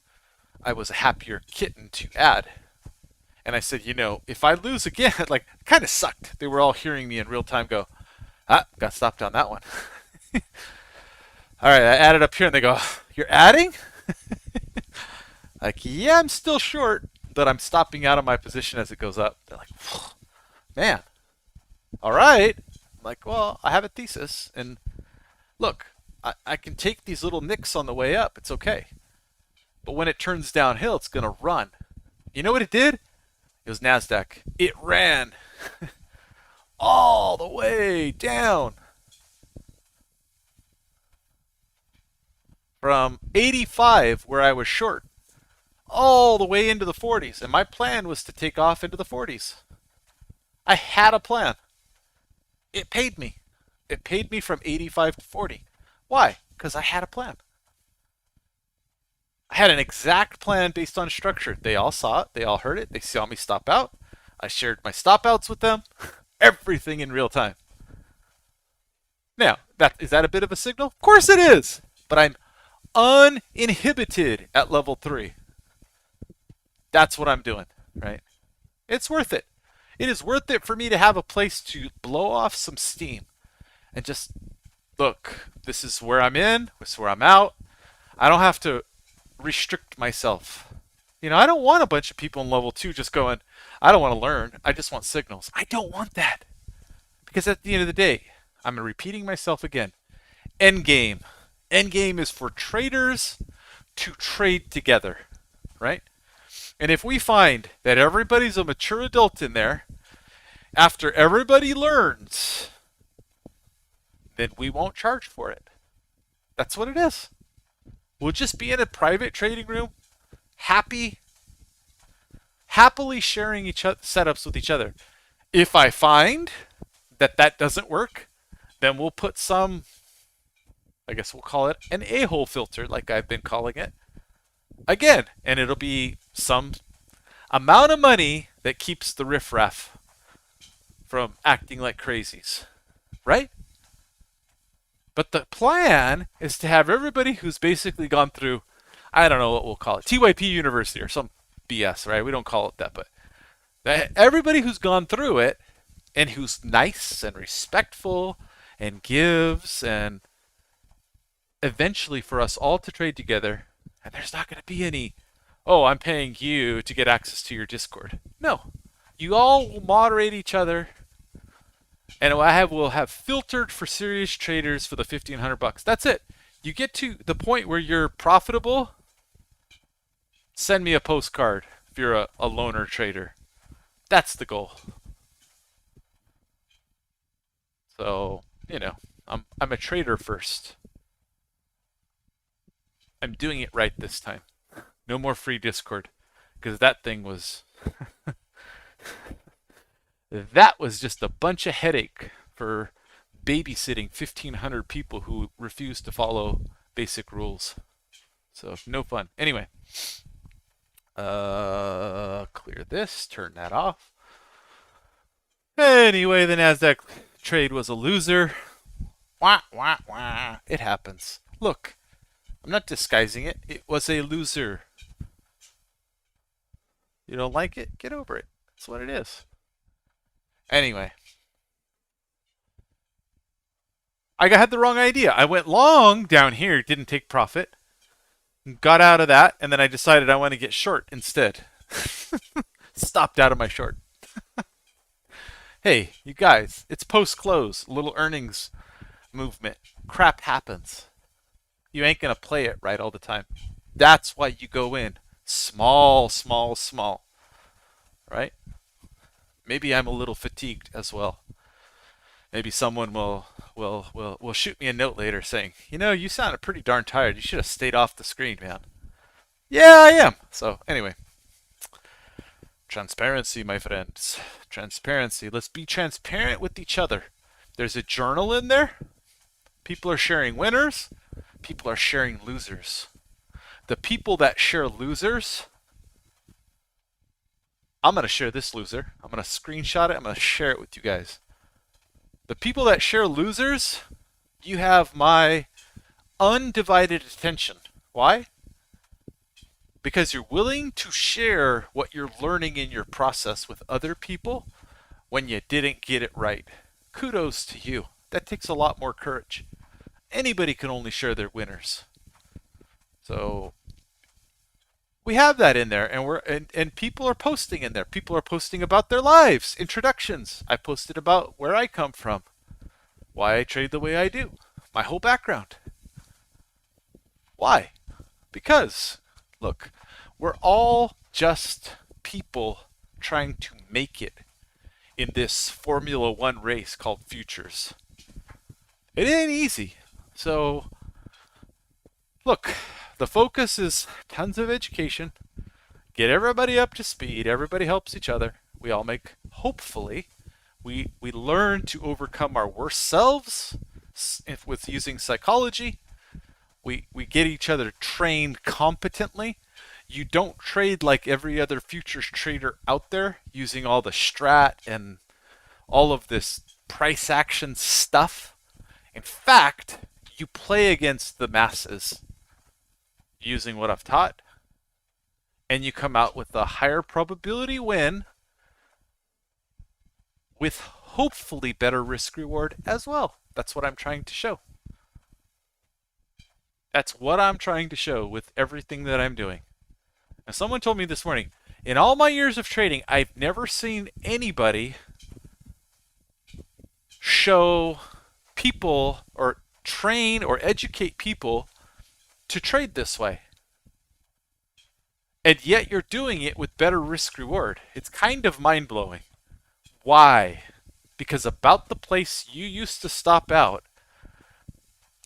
I was a happier kitten to add. And I said, if I lose again, like, it kind of sucked. They were all hearing me in real time go, got stopped on that one. All right, I added up here, and they go, you're adding? Like, yeah, I'm still short, but I'm stopping out of my position as it goes up. They're like, man, all right. I'm like, well, I have a thesis, and look, I can take these little nicks on the way up. It's okay. But when it turns downhill, it's going to run. You know what it did? It was NASDAQ. It ran all the way down from 85, where I was short, all the way into the 40s. And my plan was to take off into the 40s. I had a plan. It paid me. It paid me from 85 to 40. Why? Because I had a plan. I had an exact plan based on structure. They all saw it. They all heard it. They saw me stop out. I shared my stop outs with them. Everything in real time. Now, is that a bit of a signal? Of course it is. But I'm uninhibited at level 3. That's what I'm doing, right? It's worth it. It is worth it for me to have a place to blow off some steam and just, look, this is where I'm in, this is where I'm out. I don't have to restrict myself. I don't want a bunch of people in level 2 just going, I don't want to learn. I just want signals. I don't want that. Because at the end of the day, I'm repeating myself again. Endgame. Endgame is for traders to trade together, right? And if we find that everybody's a mature adult in there, after everybody learns, then we won't charge for it. That's what it is. We'll just be in a private trading room, happily sharing each other setups with each other. If I find that that doesn't work, then we'll put some, I guess we'll call it an a-hole filter, like I've been calling it, again, and it'll be some amount of money that keeps the riffraff from acting like crazies, right? But the plan is to have everybody who's basically gone through, I don't know what we'll call it, TYP University or some BS, right? We don't call it that, but everybody who's gone through it and who's nice and respectful and gives, and eventually for us all to trade together, and there's not going to be any, oh, I'm paying you to get access to your Discord. No. You all will moderate each other, and we'll have filtered for serious traders for the $1,500. That's it. You get to the point where you're profitable, send me a postcard if you're a loner trader. That's the goal. So, I'm a trader first. I'm doing it right this time. No more free Discord, because that thing was that was just a bunch of headache for babysitting 1,500 people who refuse to follow basic rules. So no fun. Anyway, clear this, turn that off. Anyway, the Nasdaq trade was a loser. Wah, wah, wah. It happens. Look, I'm not disguising it. It was a loser. You don't like it? Get over it. That's what it is. Anyway, I had the wrong idea. I went long down here, didn't take profit, got out of that, and then I decided I want to get short instead. Stopped out of my short. Hey, you guys, it's post-close, little earnings movement. Crap happens. You ain't going to play it right all the time. That's why you go in small, small, small. Right? Maybe I'm a little fatigued as well. Maybe someone will shoot me a note later saying, you sounded pretty darn tired. You should have stayed off the screen, man. Yeah, I am. So anyway, transparency, my friends. Transparency. Let's be transparent with each other. There's a journal in there. People are sharing winners. People are sharing losers. The people that share losers, I'm going to share this loser. I'm going to screenshot it. I'm going to share it with you guys. The people that share losers, you have my undivided attention. Why? Because you're willing to share what you're learning in your process with other people when you didn't get it right. Kudos to you. That takes a lot more courage. Anybody can only share their winners. So we have that in there, and people are posting in there. People are posting about their lives, introductions. I posted about where I come from, why I trade the way I do, my whole background. Why? Because, look, we're all just people trying to make it in this Formula One race called futures. It ain't easy. So, look, the focus is tons of education. Get everybody up to speed. Everybody helps each other. We all make, hopefully, we learn to overcome our worst selves with using psychology. We get each other trained competently. You don't trade like every other futures trader out there using all the strat and all of this price action stuff. In fact, you play against the masses using what I've taught, and you come out with a higher probability win with hopefully better risk reward as well. That's what I'm trying to show. That's what I'm trying to show with everything that I'm doing. Now, someone told me this morning, in all my years of trading, I've never seen anybody show people or train or educate people to trade this way. And yet you're doing it with better risk reward. It's kind of mind blowing. Why? Because about the place you used to stop out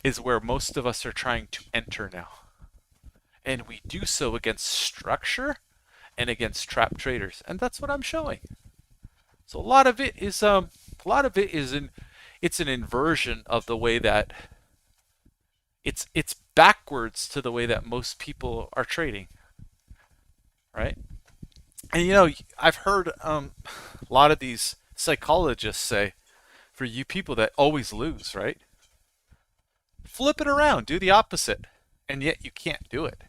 is where most of us are trying to enter now. And we do so against structure and against trap traders. And that's what I'm showing. So a lot of it is it's an inversion of the way that it's backwards to the way that most people are trading, right? And I've heard a lot of these psychologists say, for you people that always lose, right? Flip it around, do the opposite, and yet you can't do it.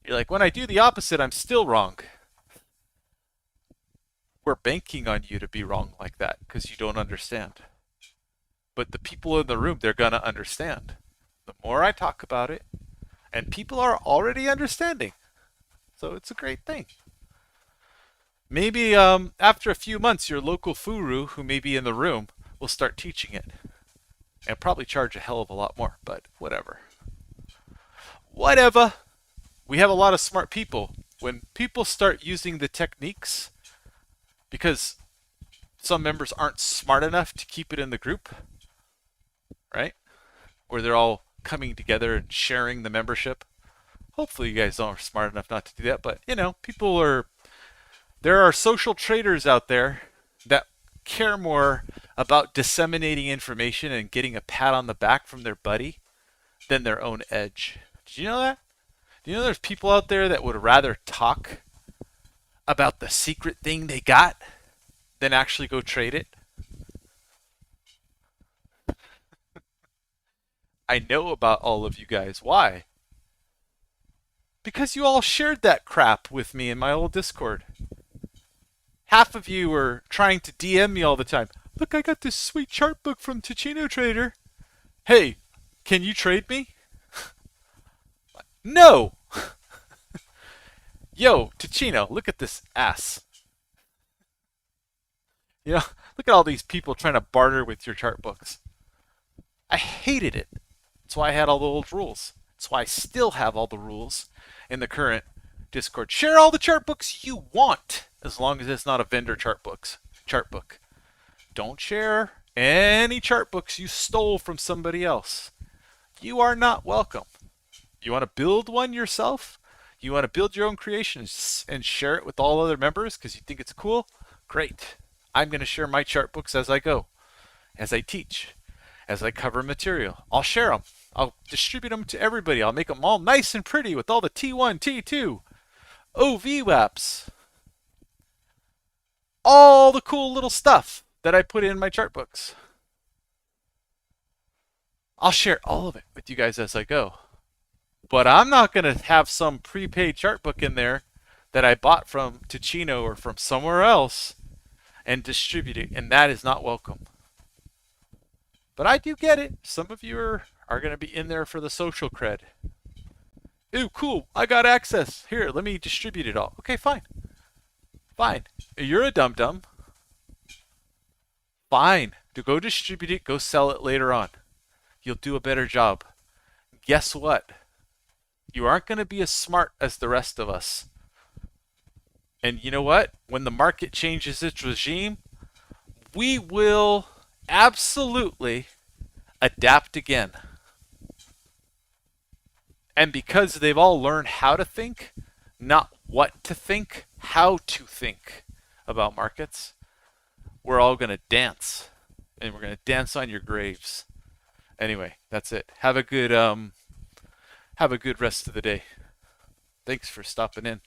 You're like, when I do the opposite, I'm still wrong. We're banking on you to be wrong like that because you don't understand. But the people in the room, they're going to understand. The more I talk about it, and people are already understanding. So it's a great thing. Maybe after a few months, your local furu who may be in the room will start teaching it. And probably charge a hell of a lot more, but whatever. Whatever. We have a lot of smart people. When people start using the techniques, because some members aren't smart enough to keep it in the group, right? Where they're all coming together and sharing the membership. Hopefully you guys are smart enough not to do that, but there are social traders out there that care more about disseminating information and getting a pat on the back from their buddy than their own edge. Did you know that? Do you know there's people out there that would rather talk about the secret thing they got than actually go trade it? I know about all of you guys. Why? Because you all shared that crap with me in my old Discord. Half of you were trying to DM me all the time. Look, I got this sweet chart book from Ticino Trader. Hey, can you trade me? No! Yo, Ticino, look at this ass. Look at all these people trying to barter with your chart books. I hated it. That's why I had all the old rules. That's why I still have all the rules in the current Discord. Share all the chart books you want, as long as it's not a vendor chart book. Don't share any chart books you stole from somebody else. You are not welcome. You want to build one yourself? You want to build your own creation and share it with all other members because you think it's cool? Great. I'm going to share my chart books as I go, as I teach, as I cover material. I'll share them. I'll distribute them to everybody. I'll make them all nice and pretty with all the T1, T2, OV WAPs, all the cool little stuff that I put in my chart books. I'll share all of it with you guys as I go. But I'm not going to have some prepaid chart book in there that I bought from Ticino or from somewhere else and distribute it, and that is not welcome. But I do get it. Some of you are going to be in there for the social cred. Ooh, cool. I got access. Here, let me distribute it all. Okay, fine. Fine. You're a dum-dum. Fine. To go distribute it, go sell it later on. You'll do a better job. Guess what? You aren't going to be as smart as the rest of us. And you know what? When the market changes its regime, we will absolutely adapt again. And because they've all learned how to think, not what to think, how to think about markets, we're all going to dance. And we're going to dance on your graves. Anyway, that's it. Have a good rest of the day. Thanks for stopping in.